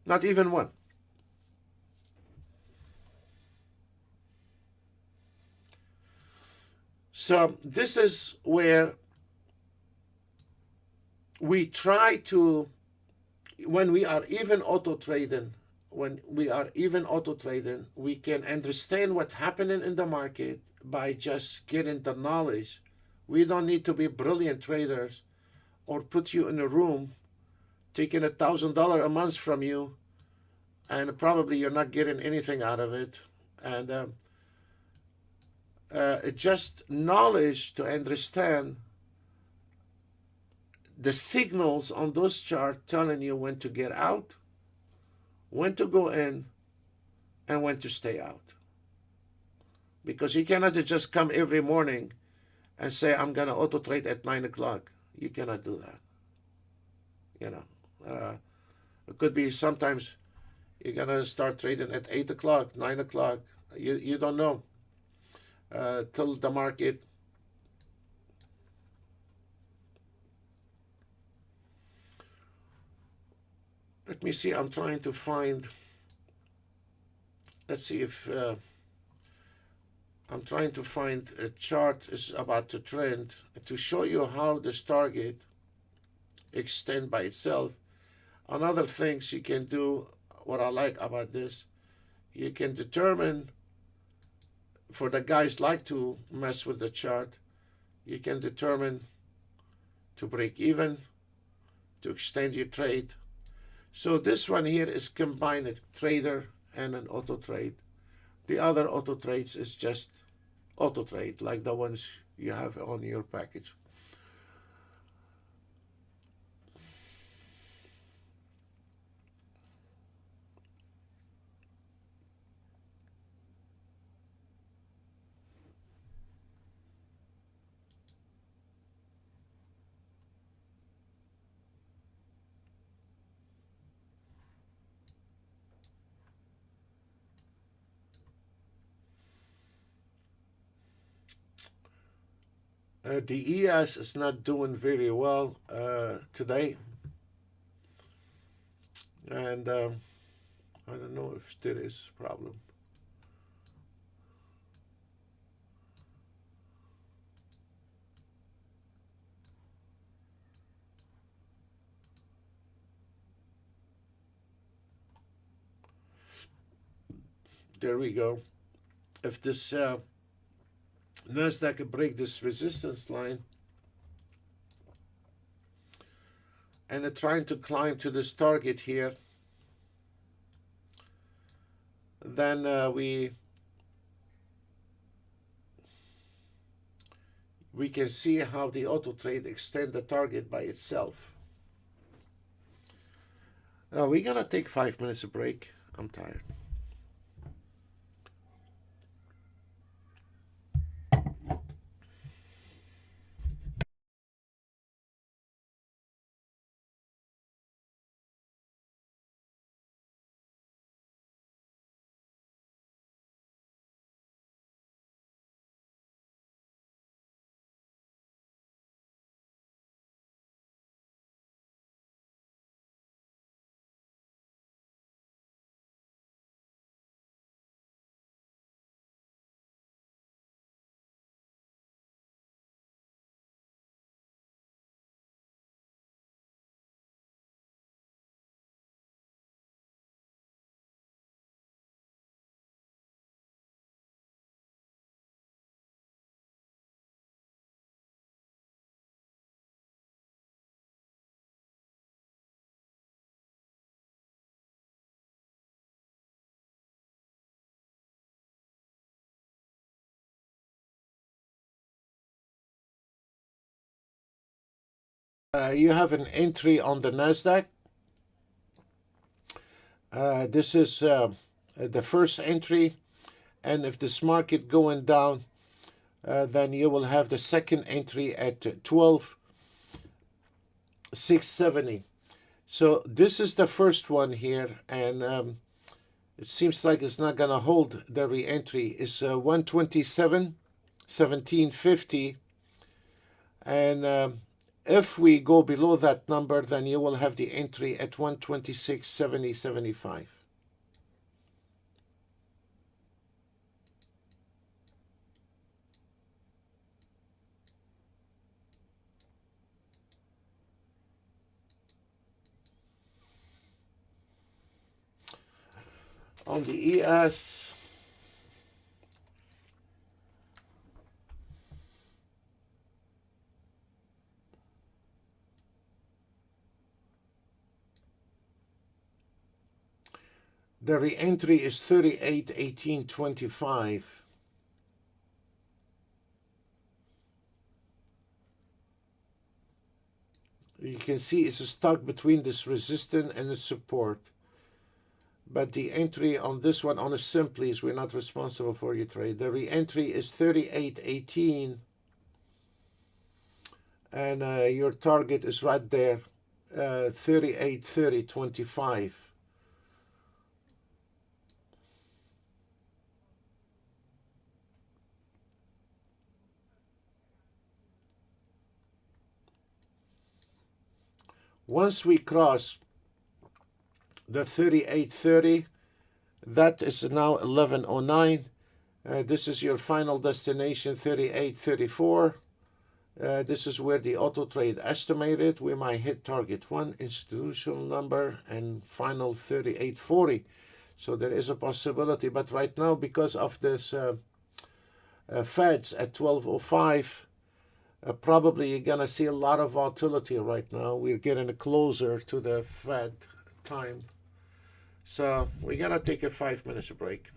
Not even one. So this is where we try to, when we are even auto trading, we can understand what's happening in the market by just getting the knowledge. We don't need to be brilliant traders or put you in a room taking $1,000 a month from you, and probably you're not getting anything out of it. And just knowledge to understand the signals on those charts telling you when to get out, when to go in, and when to stay out. Because you cannot just come every morning and say, I'm going to auto trade at 9 o'clock. You cannot do that. It could be sometimes you're going to start trading at 8 o'clock, 9 o'clock. You don't know till the market. Let me see. I'm trying to find. Let's see if I'm trying to find a chart is about to trend to show you how this target extend by itself. Another things you can do, what I like about this, you can determine, for the guys like to mess with the chart, you can determine to break even, to extend your trade. So this one here is combined a trader and an auto trade. The other auto trades is just auto trade, like the ones you have on your package. The ES is not doing very well today, and I don't know if there is a problem. There we go. If this Nasdaq break this resistance line and it's trying to climb to this target here, then we can see how the auto trade extend the target by itself. Now we're gonna take 5 minutes of break. I'm tired. You have an entry on the Nasdaq. This is the first entry, and if this market going down, then you will have the second entry at 12,670. So this is the first one here, and it seems like it's not going to hold the re-entry. It's 127.1750, and if we go below that number, then you will have the entry at 126.7075. On the ES, the re-entry is 38.1825. You can see it's stuck between this resistance and the support. But the entry on this one, on a simplies, we're not responsible for your trade. The re-entry is 38.18, and your target is right there, 38.30.25. Once we cross the 38.30, that is now 11.09. This is your final destination, 38.34. This is where the Autotrade estimated. We might hit target 1, institutional number, and final 38.40. So there is a possibility. But right now, because of this Feds at 12.05, probably you're going to see a lot of volatility right now. We're getting closer to the Fed time. So we're going to take a 5 minutes break.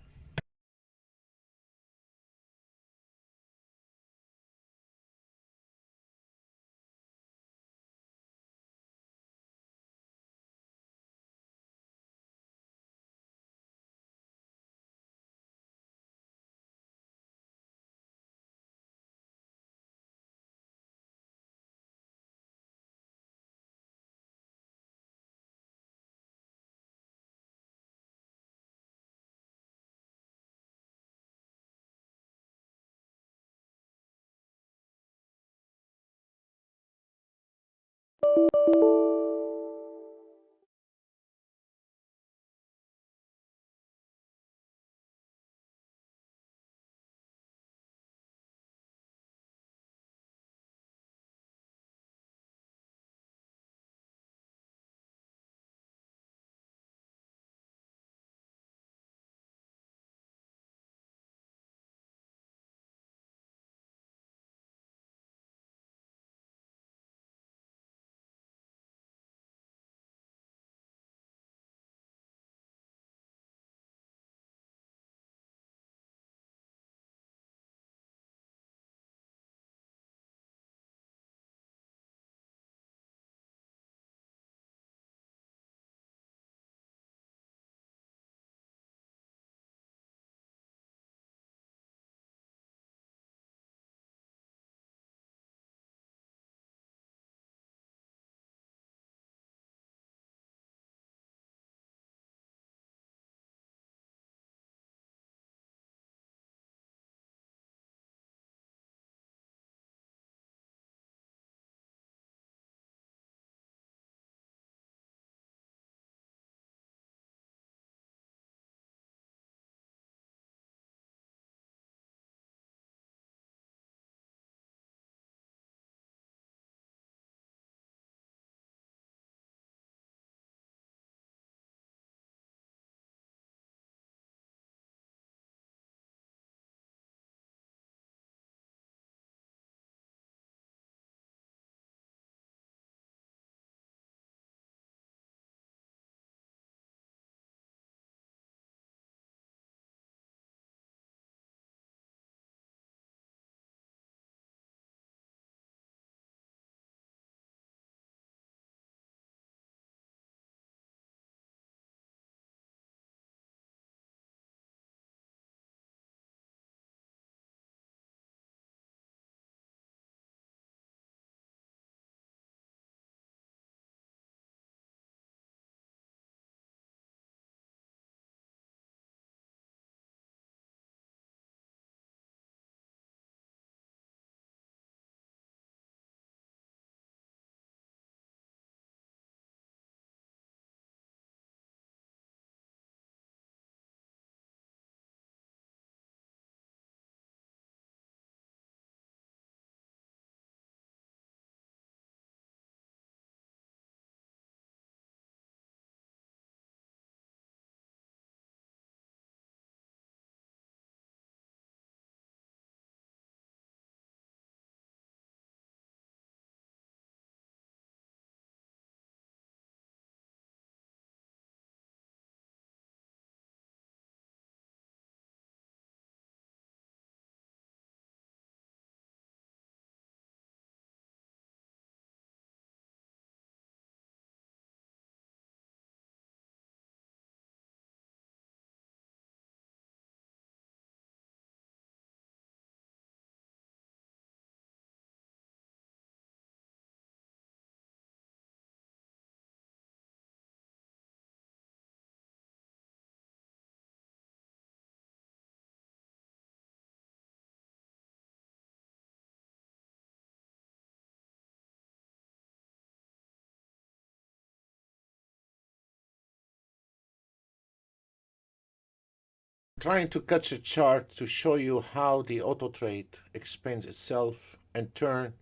trying to catch a chart to show you how the auto trade expands itself and turn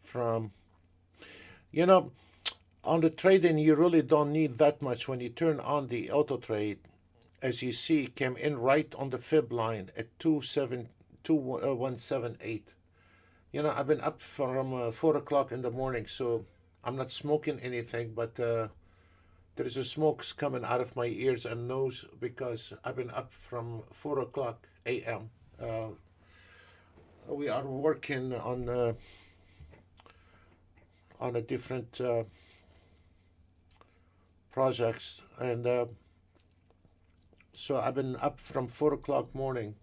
from, you know, on the trading you really don't need that much. When you turn on the auto trade, as you see, came in right on the fib line at 2178. You know, I've been up from 4 o'clock in the morning, so I'm not smoking anything, but there is a smoke's coming out of my ears and nose because I've been up from 4 o'clock a.m. We are working on a different projects, and so I've been up from 4 o'clock morning,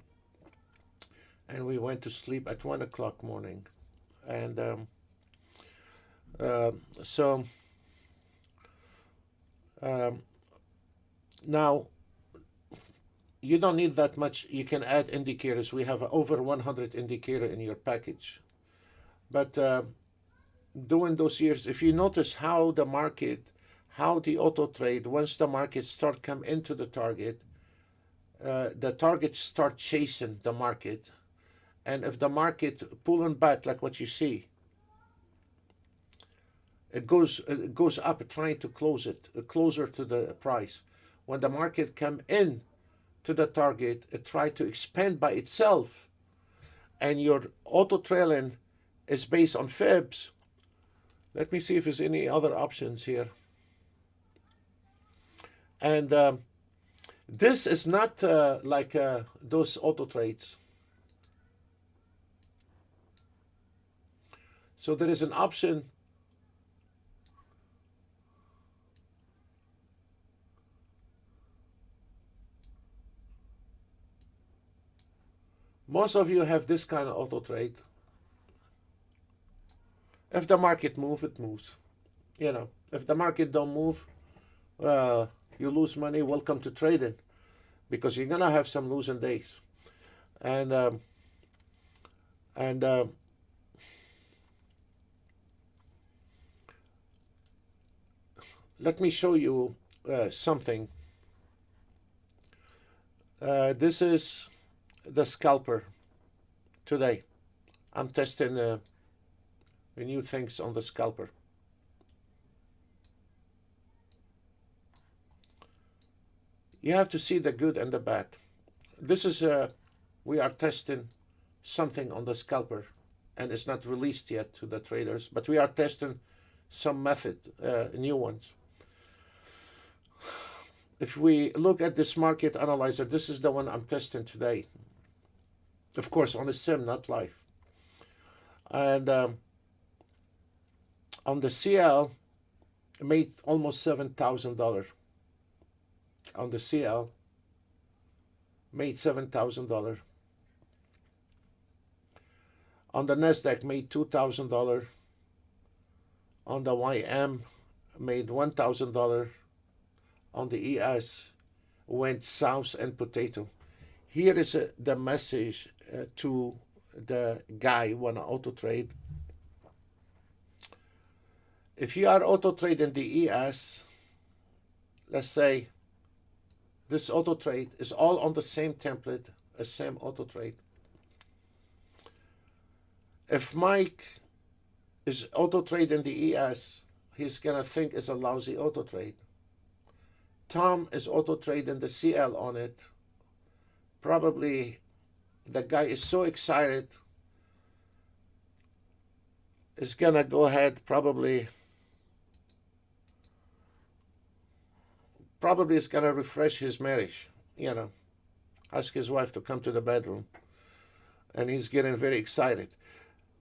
and we went to sleep at 1 o'clock morning, and so now you don't need that much. You can add indicators. We have over 100 indicator in your package, but during those years, if you notice how the market, how the auto trade, once the market start come into the target start chasing the market, and if the market pulling back like what you see, it goes up, trying to close it closer to the price. When the market come in to the target, it try to expand by itself, and your auto trailing is based on fibs. Let me see if there's any other options here. And this is not like those auto trades. So there is an option. Most of you have this kind of auto trade. If the market moves, it moves. You know, if the market don't move, you lose money. Welcome to trading, because you're gonna have some losing days. And let me show you something. This is the scalper today. I'm testing new things on the scalper. You have to see the good and the bad. This is we are testing something on the scalper, and it's not released yet to the traders, but we are testing some method, new ones. If we look at this market analyzer, this is the one I'm testing today. Of course, on a sim, not live. And on the CL, made almost $7,000. On the CL, made $7,000. On the NASDAQ, made $2,000. On the YM, made $1,000. On the ES, went south and potato. Here is the message to the guy who wanna auto trade. If you are auto trading the ES, let's say this auto trade is all on the same template, a same auto trade. If Mike is auto trading the ES, he's gonna think it's a lousy auto trade. Tom is auto trading the CL on it. Probably the guy is so excited, is gonna go ahead, probably is gonna refresh his marriage, you know, ask his wife to come to the bedroom, and he's getting very excited.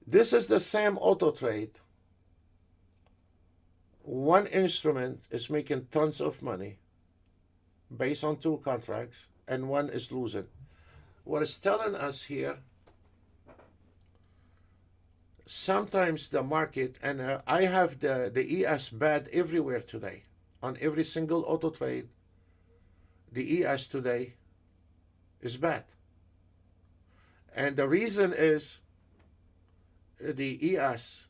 This is the same auto trade. One instrument is making tons of money based on 2 contracts, and one is losing. What it's telling us here, sometimes the market, and I have the ES bad everywhere today. On every single auto trade, the ES today is bad. And the reason is the ES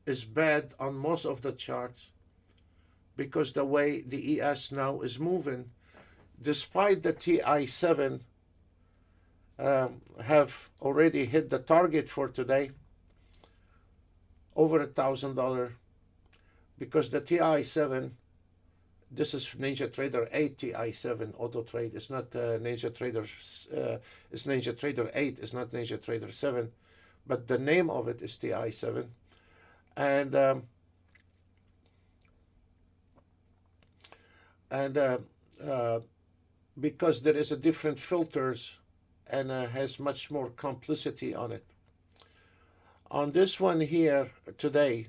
is bad on most of the charts because the way the ES now is moving, despite the TI7 have already hit the target for today, over $1,000, because the TI7, this is NinjaTrader 8 TI7 auto trade. It's not NinjaTrader. It's NinjaTrader 8. It's not NinjaTrader 7, but the name of it is TI7, and because there is a different filters and has much more complicity on it. On this one here today,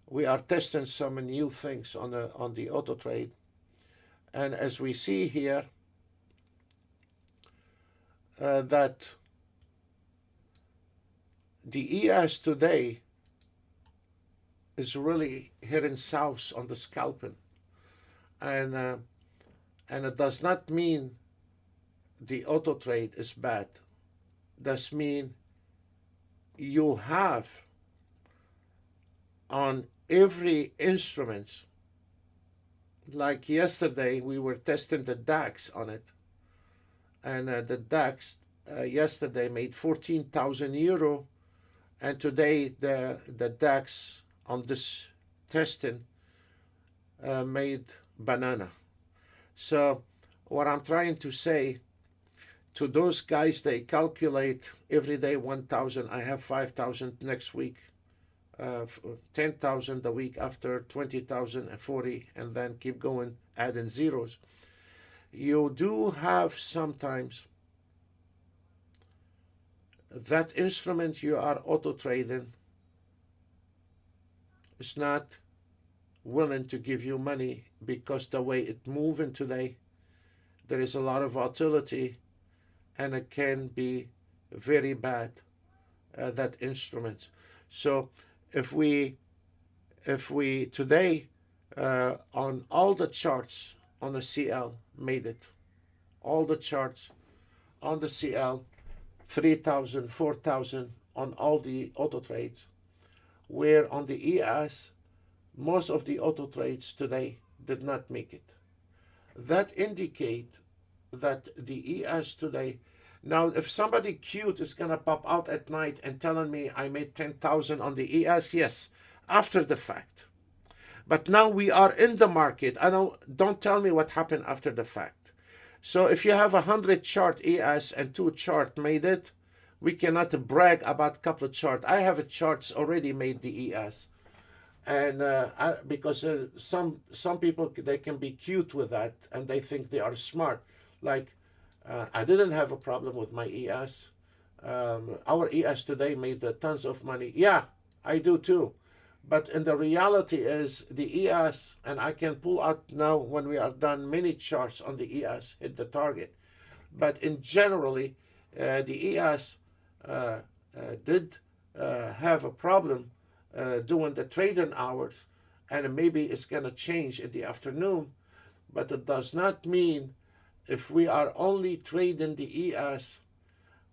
we are testing some new things on the auto trade, and as we see here, that the ES today is really heading south on the scalping, and it does not mean the auto trade is bad. Does mean you have on every instrument, like yesterday we were testing the DAX on it, and the DAX yesterday made 14,000 euro, and today the DAX on this testing made banana. So what I'm trying to say to those guys, they calculate every day 1,000. I have 5,000 next week, 10,000 the week after, 20,000 and 40, and then keep going, adding zeros. You do have sometimes that instrument you are auto trading is not willing to give you money, because the way it's moving today, there is a lot of volatility, and it can be very bad, that instrument. So if we today on all the charts on the CL made it, all the charts on the CL, 3,000, 4,000 on all the auto trades, where on the ES, most of the auto trades today did not make it. That indicate that the ES today, now if somebody cute is gonna pop out at night and telling me I made 10,000 on the ES, yes, after the fact. But now we are in the market. Don't tell me what happened after the fact. So if you have 100 chart ES and 2 chart made it, we cannot brag about a couple of charts. I have a charts already made the ES. And because some people, they can be cute with that, and they think they are smart. Like, I didn't have a problem with my ES. Our ES today made tons of money. Yeah, I do too. But in the reality is the ES, and I can pull out now when we are done many charts on the ES, hit the target. But in generally, the ES did have a problem during the trading hours, and maybe it's going to change in the afternoon, but it does not mean if we are only trading the ES,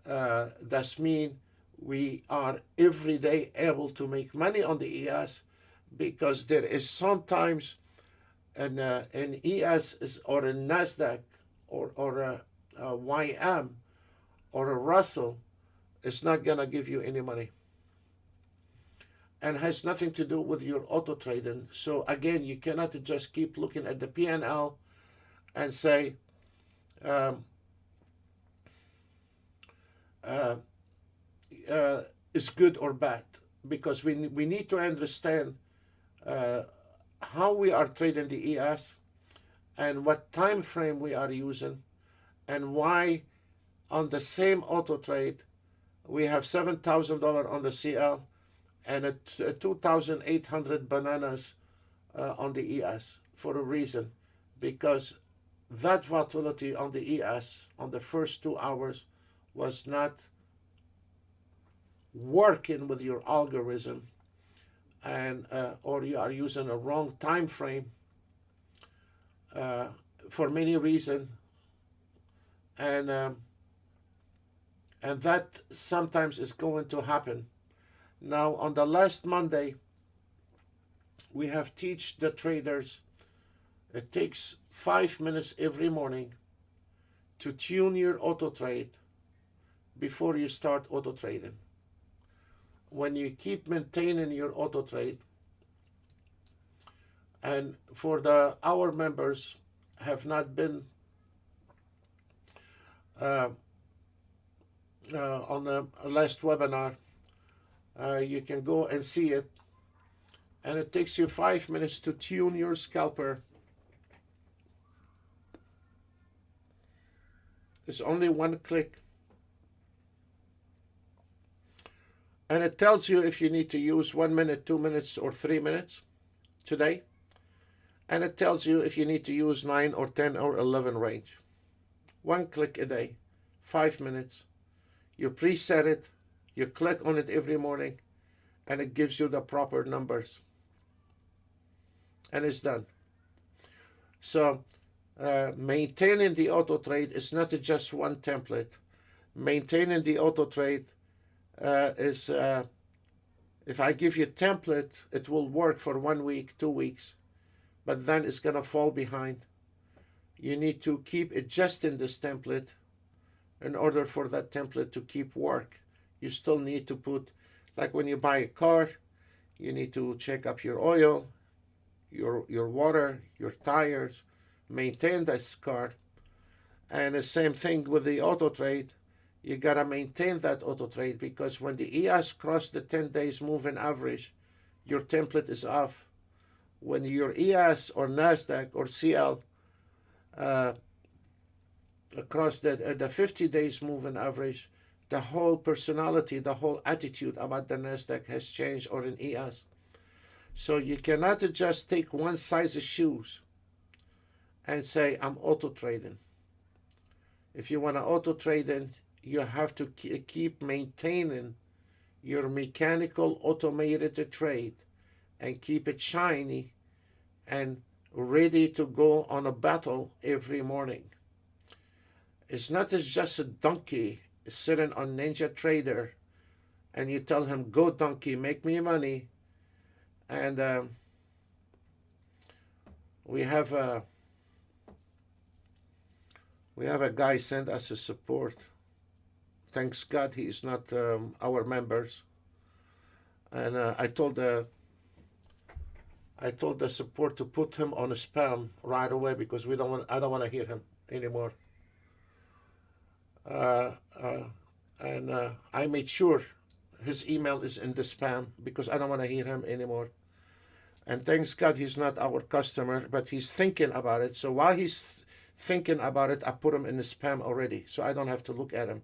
does mean we are every day able to make money on the ES, because there is sometimes an ES is, or a NASDAQ or a YM or a Russell is not going to give you any money, and has nothing to do with your auto trading. So again, you cannot just keep looking at the P&L and say is good or bad, because we need to understand how we are trading the ES and what time frame we are using, and why on the same auto trade we have $7,000 on the CL and 2,800 bananas on the ES, for a reason, because that volatility on the ES on the first 2 hours was not working with your algorithm, and or you are using a wrong time frame for many reasons, and that sometimes is going to happen. Now on the last Monday, we have teach the traders, it takes 5 minutes every morning to tune your auto trade before you start auto trading. When you keep maintaining your auto trade, and for our members have not been on the last webinar, you can go and see it, and it takes you 5 minutes to tune your scalper. It's only one click, and it tells you if you need to use 1 minute, 2 minutes, or 3 minutes today, and it tells you if you need to use 9 or 10 or 11 range. One click a day, 5 minutes. You preset it, you click on it every morning, and it gives you the proper numbers, and it's done. So maintaining the auto trade is not just one template. Maintaining the auto trade is if I give you a template, it will work for 1 week, 2 weeks, but then it's going to fall behind. You need to keep adjusting this template in order for that template to keep work. You still need to put, like when you buy a car, you need to check up your oil, your water, your tires, maintain this car. And the same thing with the auto trade. You gotta maintain that auto trade, because when the ES cross the 10 days moving average, your template is off. When your ES or NASDAQ or CL across the 50 days moving average, the whole personality, the whole attitude about the NASDAQ has changed, or in ES. So you cannot just take one size of shoes and say, I'm auto trading. If you want to auto trading, you have to keep maintaining your mechanical automated trade and keep it shiny and ready to go on a battle every morning. It's not just a donkey sitting on NinjaTrader and you tell him, go donkey, make me money. And we have a guy send us a support. Thanks God he is not our members. And I told the support to put him on a spam right away, because I don't want to hear him anymore. And I made sure his email is in the spam, because I don't want to hear him anymore. And thanks God he's not our customer, but he's thinking about it. So while he's thinking about it, I put him in the spam already, so I don't have to look at him.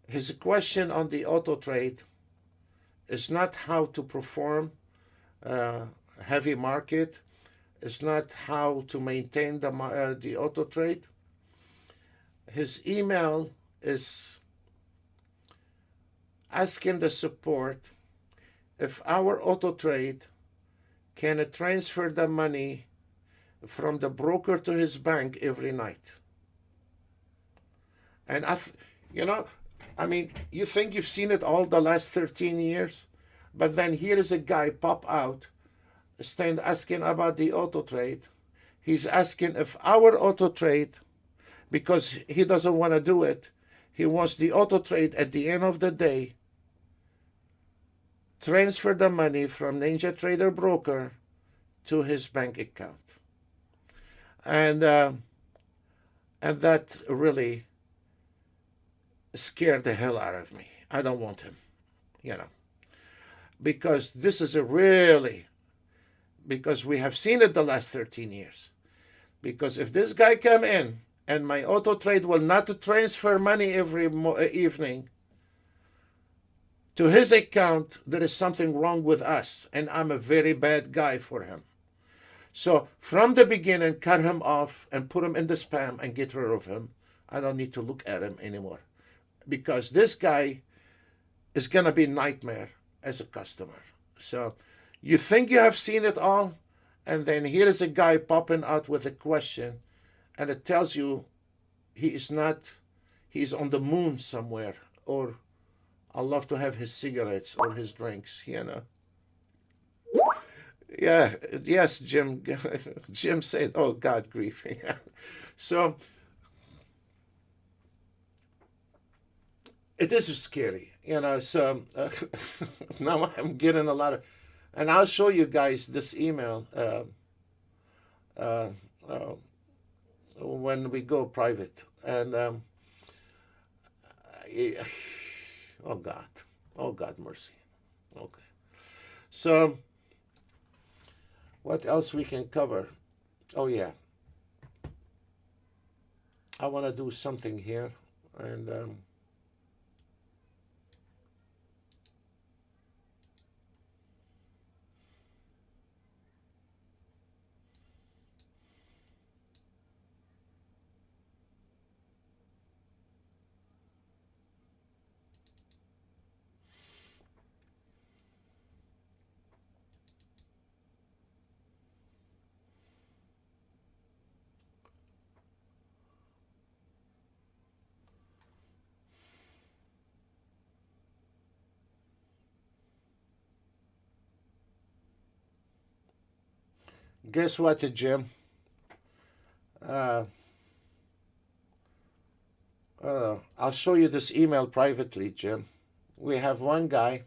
His question on the auto trade is not how to perform heavy market. It's not how to maintain the auto trade. His email is asking the support if our auto trade can transfer the money from the broker to his bank every night. And you think you've seen it all the last 13 years, but then here is a guy pop out, stand asking about the auto trade. He's asking if our auto trade, because he doesn't want to do it, he wants the auto trade at the end of the day, transfer the money from NinjaTrader broker to his bank account. And that really scared the hell out of me. I don't want him, because this is because we have seen it the last 13 years. Because if this guy come in and my auto trade will not transfer money every evening to his account, there is something wrong with us, and I'm a very bad guy for him. So from the beginning, cut him off and put him in the spam and get rid of him. I don't need to look at him anymore, because this guy is going to be a nightmare as a customer. So you think you have seen it all, and then here is a guy popping out with a question, and it tells you he's on the moon somewhere, or I love to have his cigarettes or his drinks, Yeah, yes, Jim. Jim said, oh, God grief. So it is scary, you know. So now I'm getting a lot of, and I'll show you guys this email uh, uh, when we go private. And eh, oh God, oh God, mercy. Okay. So what else we can cover? Oh yeah, I want to do something here, and guess what, Jim? Uh, I'll show you this email privately, Jim. We have one guy.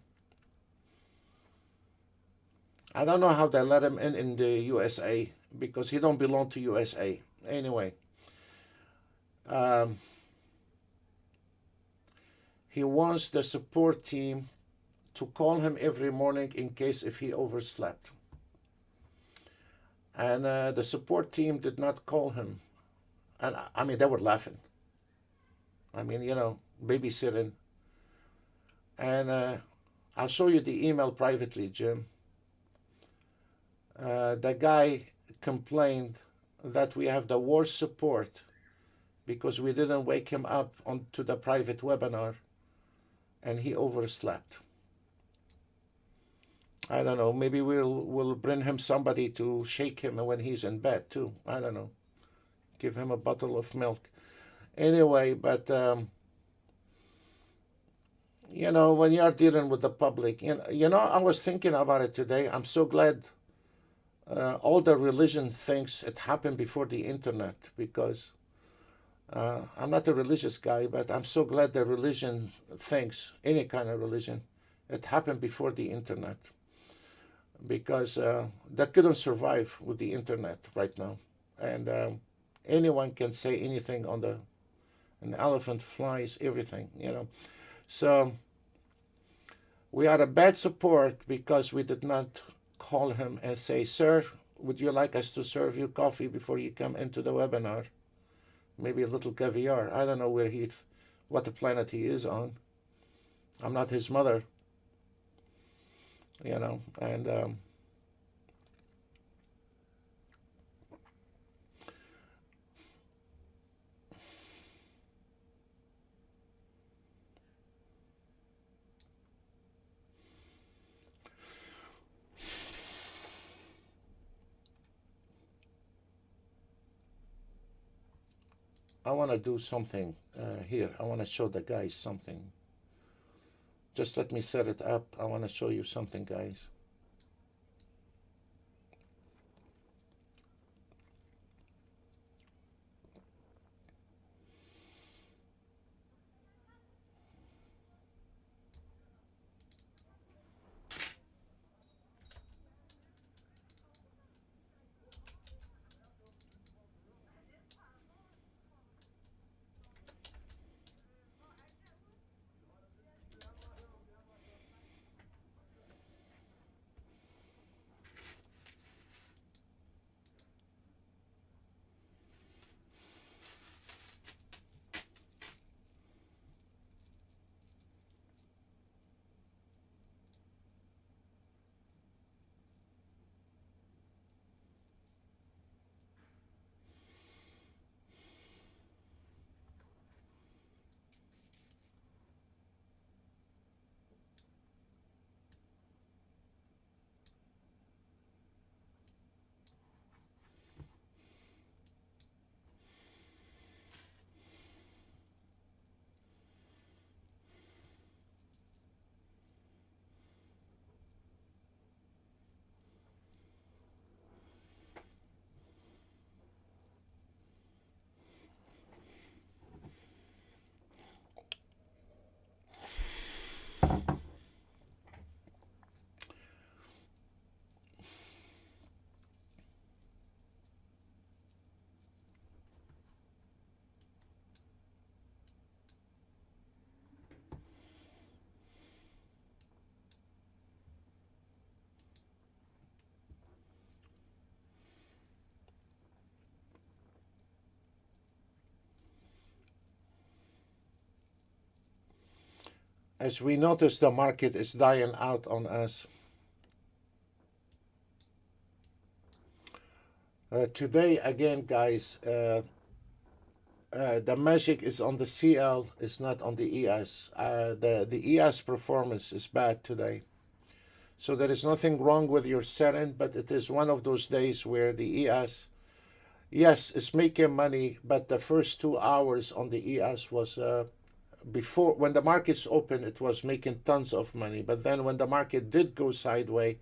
I don't know how they let him in the USA because he don't belong to USA. Anyway, um, he wants the support team to call him every morning in case if he overslept. And the support team did not call him. And I mean, they were laughing. I mean, you know, babysitting. And I'll show you the email privately, Jim. The guy complained that we have the worst support because we didn't wake him up onto the private webinar and he overslept. I don't know. Maybe we'll bring him somebody to shake him when he's in bed too. I don't know. Give him a bottle of milk. Anyway, but you know, when you are dealing with the public, you know, I was thinking about it today. I'm so glad all the religion thinks it happened before the internet because I'm not a religious guy, but I'm so glad the religion thinks, any kind of religion, it happened before the internet because that couldn't survive with the internet right now. And anyone can say anything on an elephant flies, everything, you know. So we are a bad support because we did not call him and say, sir, would you like us to serve you coffee before you come into the webinar? Maybe a little caviar. I don't know what the planet he is on. I'm not his mother, you know, and I want to do something here. I want to show the guys something. Just let me set it up. I want to show you something, guys. as we notice the market is dying out on us. Today, again, guys, the magic is on the CL, it's not on the ES. The ES performance is bad today. So there is nothing wrong with your setting, but it is one of those days where the ES, yes, it's making money, but the first 2 hours on the ES was, before, when the markets open, it was making tons of money. But then when the market did go sideways,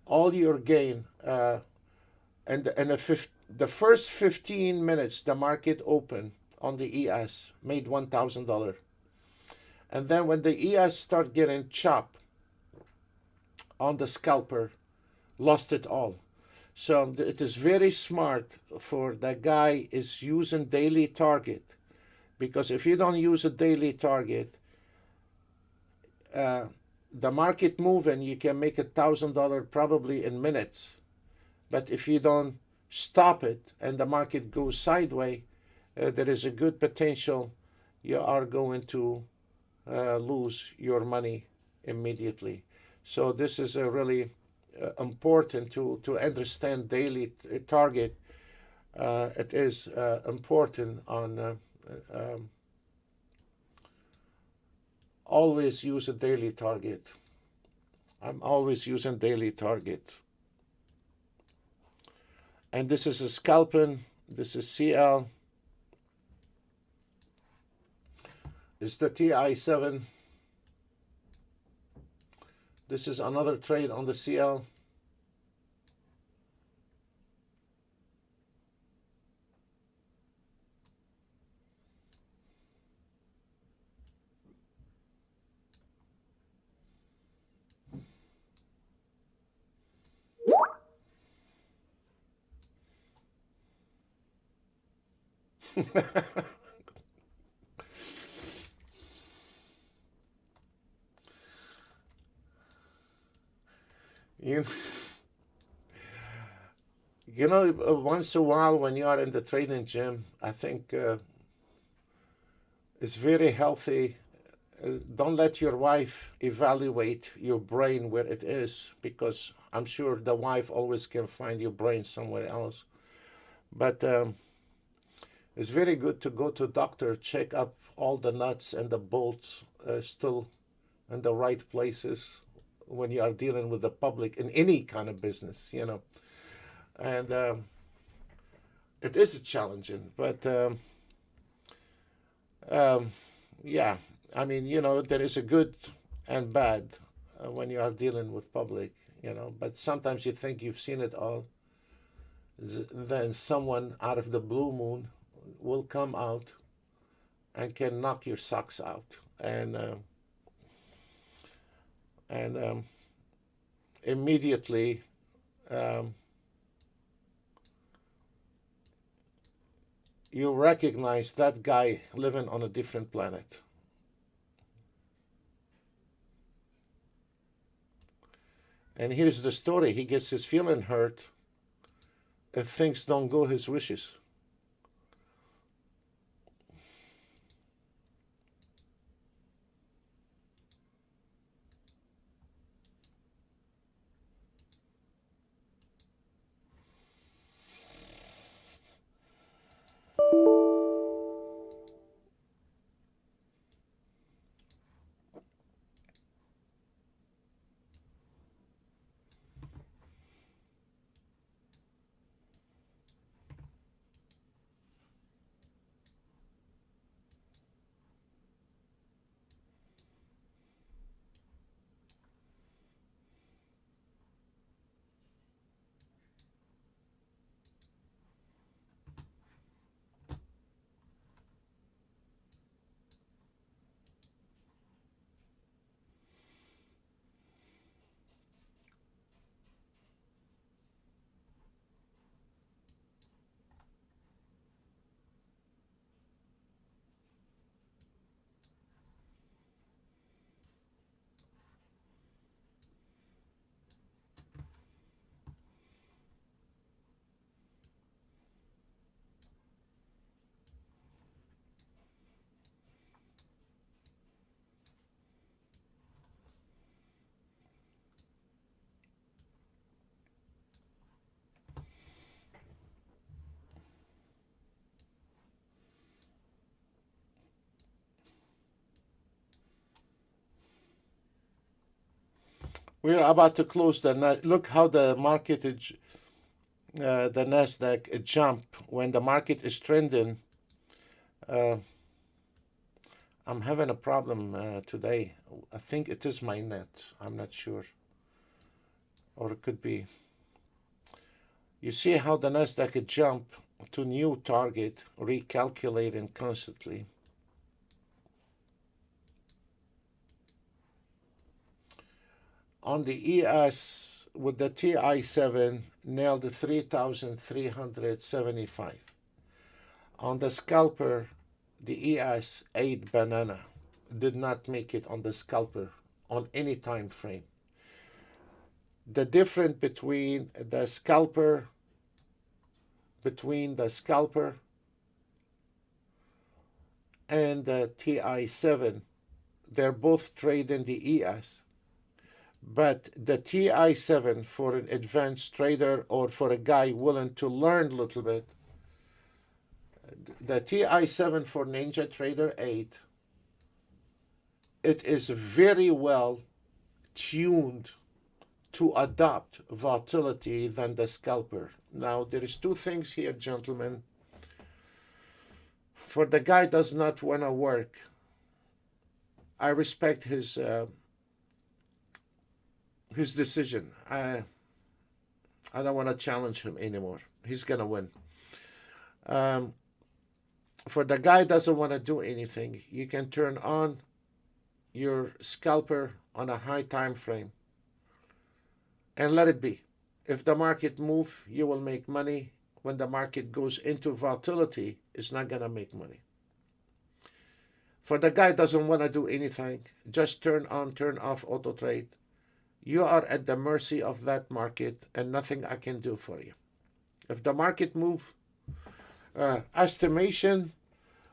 all your gain, and the first 15 minutes the market opened on the ES made $1,000. And then when the ES start getting chopped on the scalper, lost it all. So it is very smart for the guy is using daily target, because if you don't use a daily target, the market moving, you can make $1,000 probably in minutes. But if you don't stop it and the market goes sideways, there is a good potential you are going to lose your money immediately. So this is a really important to understand daily target. It is important on always use a daily target. I'm always using daily target. And this is a scalping, this is CL. It's the TI7. This is another trade on the CL. You, you know, once in a while when you are in the training gym, I think it's very healthy. Don't let your wife evaluate your brain where it is, because I'm sure the wife always can find your brain somewhere else. But it's very good to go to doctor, check up all the nuts and the bolts still in the right places when you are dealing with the public in any kind of business, you know. And it is challenging, but yeah, I mean, you know, there is a good and bad when you are dealing with public, you know, but sometimes you think you've seen it all. Then someone out of the blue moon will come out and can knock your socks out. And immediately you recognize that guy living on a different planet. And here's the story. He gets his feeling hurt if things don't go his wishes. We're about to close look how the market is, the Nasdaq jump when the market is trending. I'm having a problem today. I think it is my net. I'm not sure, or it could be. You see how the Nasdaq jump to new target, recalculating constantly. On the ES with the TI7 nailed 3,375. On the scalper, the ES 8 banana did not make it on the scalper on any time frame. The difference between the scalper and the TI7, they're both trading the ES. But the TI7 for an advanced trader or for a guy willing to learn a little bit, the TI7 for Ninja Trader 8, it is very well tuned to adopt volatility than the scalper. Now, there is two things here, gentlemen. For the guy does not want to work, I respect his decision. I don't want to challenge him anymore. He's going to win. For the guy doesn't want to do anything, you can turn on your scalper on a high time frame and let it be. If the market moves, you will make money. When the market goes into volatility, it's not going to make money. For the guy doesn't want to do anything, just turn on, turn off auto trade. You are at the mercy of that market and nothing I can do for you. If the market moves, estimation,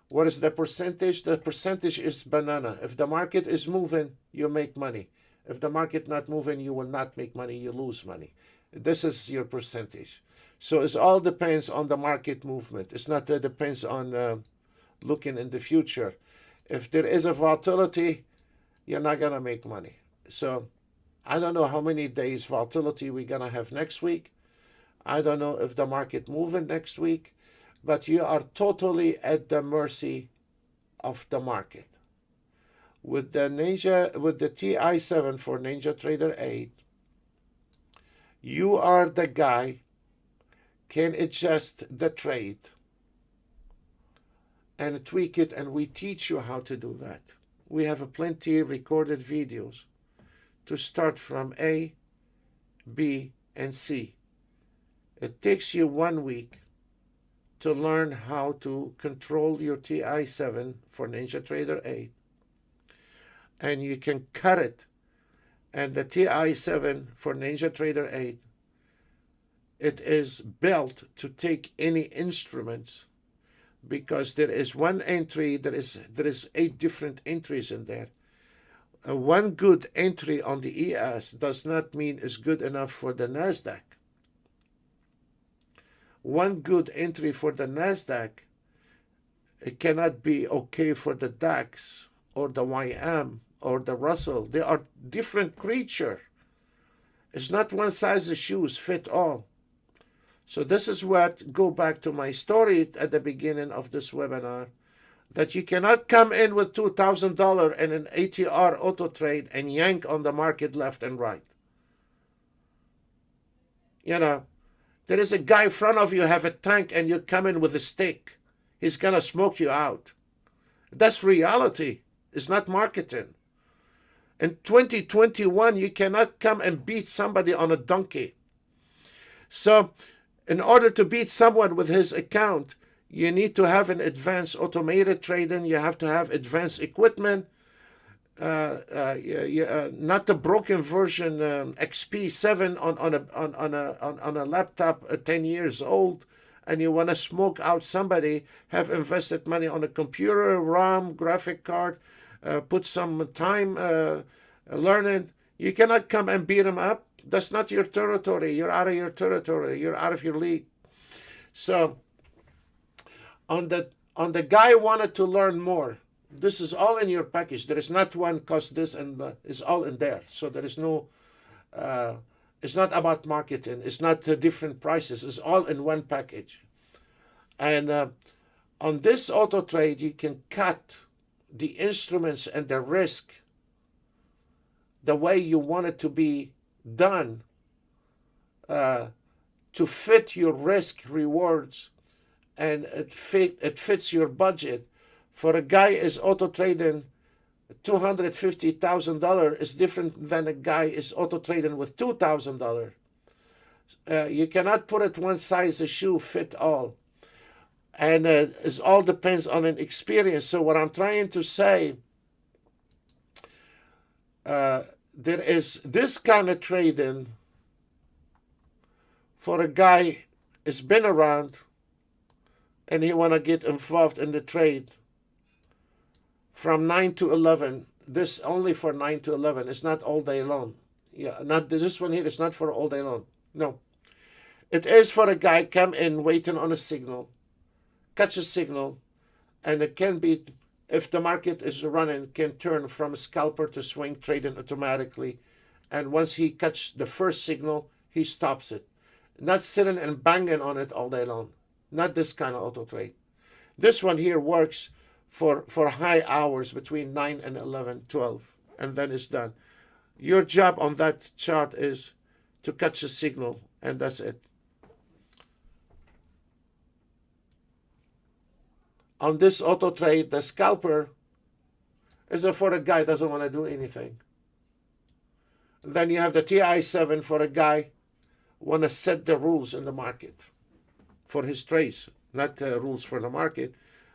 what is the percentage? The percentage is banana. If the market is moving, you make money. If the market not moving, you will not make money, you lose money. This is your percentage. So it all depends on the market movement. It's not that depends on looking in the future. If there is a volatility, you're not going to make money. So I don't know how many days volatility we're going to have next week. I don't know if the market moving next week, but you are totally at the mercy of the market. With the TI7 for Ninja Trader 8, you are the guy can adjust the trade and tweak it, and we teach you how to do that. We have plenty of recorded videos to start from A, B, and C. It takes you 1 week to learn how to control your TI7 for Ninja Trader 8. And you can cut it. And the TI7 for Ninja Trader 8, it is built to take any instruments, because there is one entry, there is 8 different entries in there. One good entry on the ES does not mean it's good enough for the Nasdaq. One good entry for the Nasdaq, it cannot be okay for the DAX or the YM or the Russell. They are different creature. It's not one size of shoes fit all. So this is what, go back to my story at the beginning of this webinar, that you cannot come in with $2,000 and an ATR auto trade and yank on the market left and right. You know, there is a guy in front of you have a tank and you come in with a stick. He's going to smoke you out. That's reality. It's not marketing. In 2021, you cannot come and beat somebody on a donkey. So in order to beat someone with his account, you need to have an advanced automated trading. You have to have advanced equipment, not the broken version XP7 on a laptop 10 years old, and you want to smoke out somebody, have invested money on a computer, RAM, graphic card, put some time learning. You cannot come and beat him up. That's not your territory. You're out of your territory. You're out of your league. So on the guy wanted to learn more, this is all in your package. There is not one cost this, and it's all in there. So there is no Uh, it's not about marketing. It's not different prices. It's all in one package. And on this auto trade, you can cut the instruments and the risk the way you want it to be done uh, to fit your risk rewards, and it fits your budget. For a guy is auto trading $250,000 is different than a guy is auto trading with $2,000. You cannot put it one size a shoe fit all, and it all depends on an experience. So what I'm trying to say, there is this kind of trading for a guy who's been around and he want to get involved in the trade from 9 to 11. This only for 9 to 11. It's not all day long. Yeah, not this one here. It's not for all day long. No. It is for a guy come in waiting on a signal, catch a signal, and it can be, if the market is running, can turn from a scalper to swing trading automatically. And once he catches the first signal, he stops it. Not sitting and banging on it all day long. Not this kind of auto trade. This one here works for high hours between 9 and 11, 12, and then it's done. Your job on that chart is to catch a signal, and that's it. On this auto trade, the scalper is for a guy who doesn't want to do anything. Then you have the TI7 for a guy who want to set the rules in the market for his trades, not rules for the market,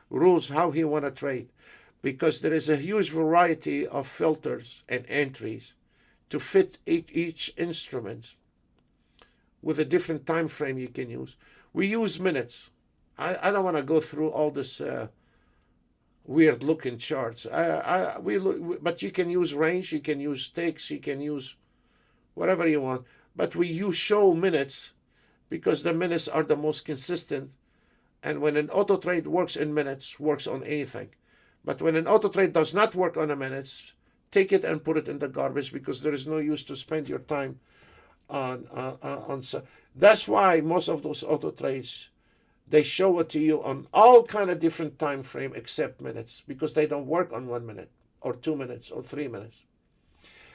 rules how he want to trade, because there is a huge variety of filters and entries to fit each instrument with a different time frame you can use. We use minutes. I don't want to go through all this weird looking charts. But you can use range, you can use stakes, you can use whatever you want. But we use show minutes because the minutes are the most consistent. And when an auto trade works in minutes, works on anything. But when an auto trade does not work on the minutes, take it and put it in the garbage, because there is no use to spend your time on. That's why most of those auto trades, they show it to you on all kind of different time frame except minutes, because they don't work on 1 minute or 2 minutes or 3 minutes.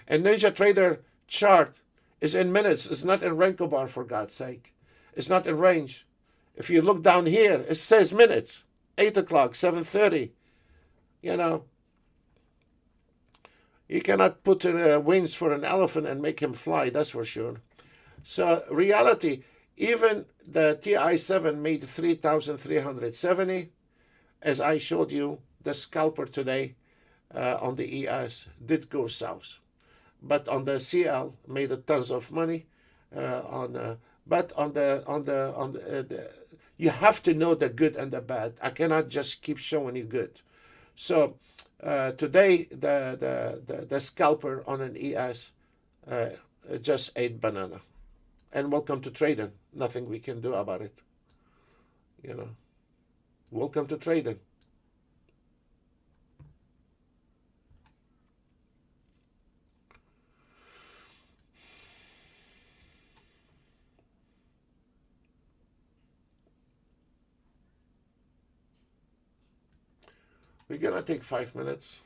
And Ninja Trader chart is in minutes. It's not in Renko bar, for God's sake. It's not in range. If you look down here, it says minutes, 8 o'clock, 7:30. You know, you cannot put wings for an elephant and make him fly, that's for sure. So reality, even the TI7 made 3,370. As I showed you, the scalper today on the ES did go south. But on the CL, made a tons of money. But on the you have to know the good and the bad. I cannot just keep showing you good. So today, the scalper on an ES just ate banana. And welcome to trading. Nothing we can do about it. You know, welcome to trading. We're gonna take 5 minutes.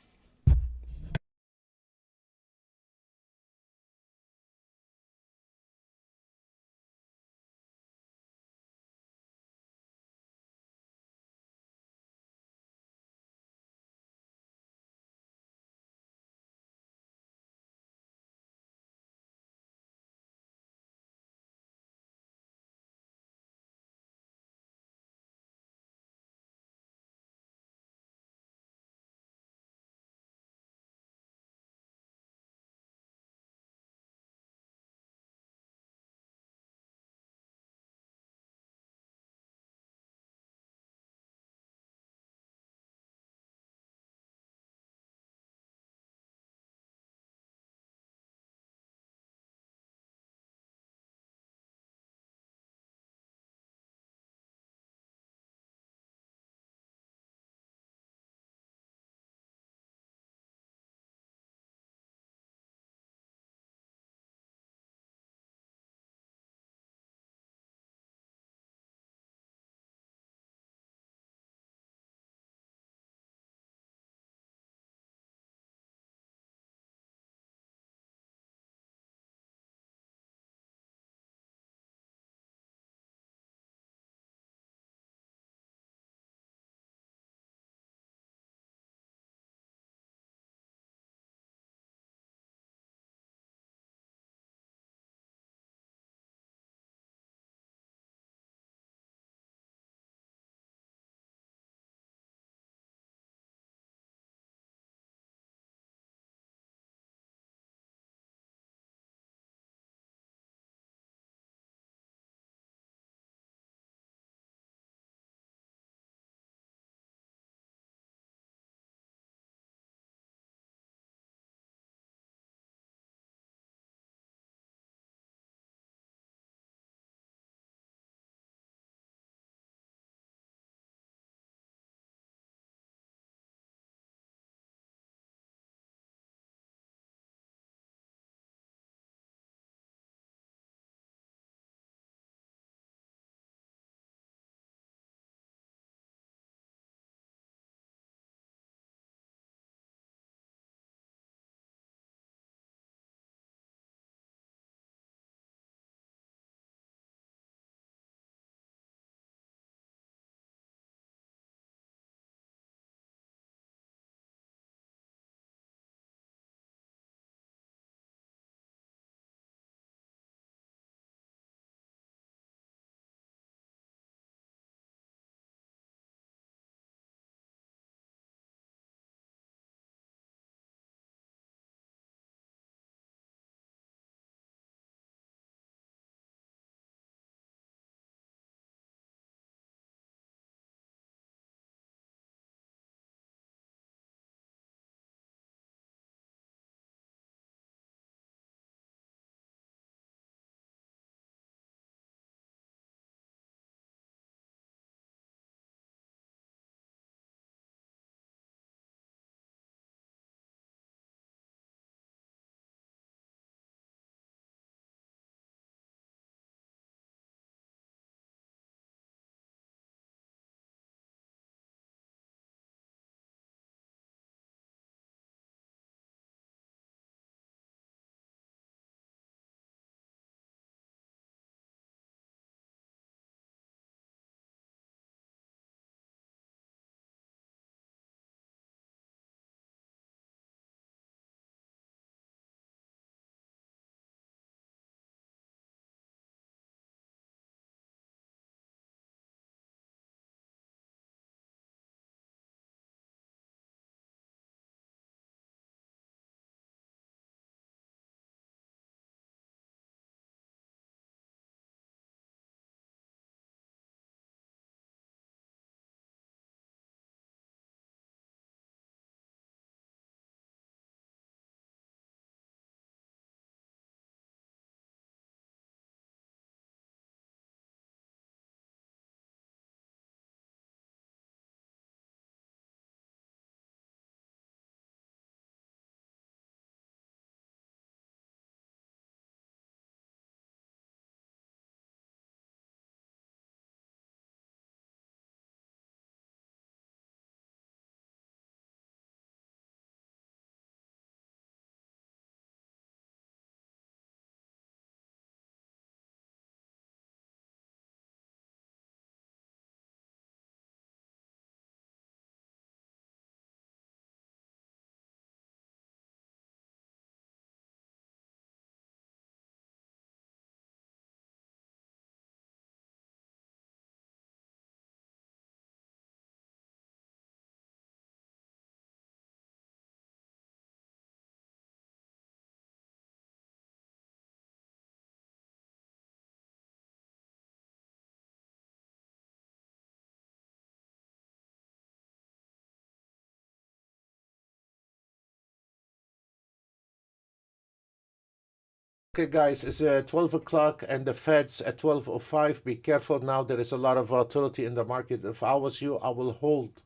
Okay, guys, it's 12 o'clock and the Fed's at 12:05. Be careful now. There is a lot of volatility in the market. If I was you, I will hold.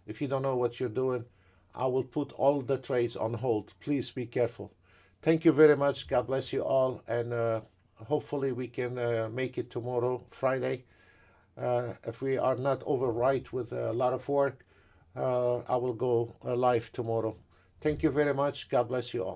If you don't know what you're doing, I will put all the trades on hold. Please be careful. Thank you very much. God bless you all. And hopefully we can make it tomorrow, Friday. If we are not overright with a lot of work, I will go live tomorrow. Thank you very much. God bless you all.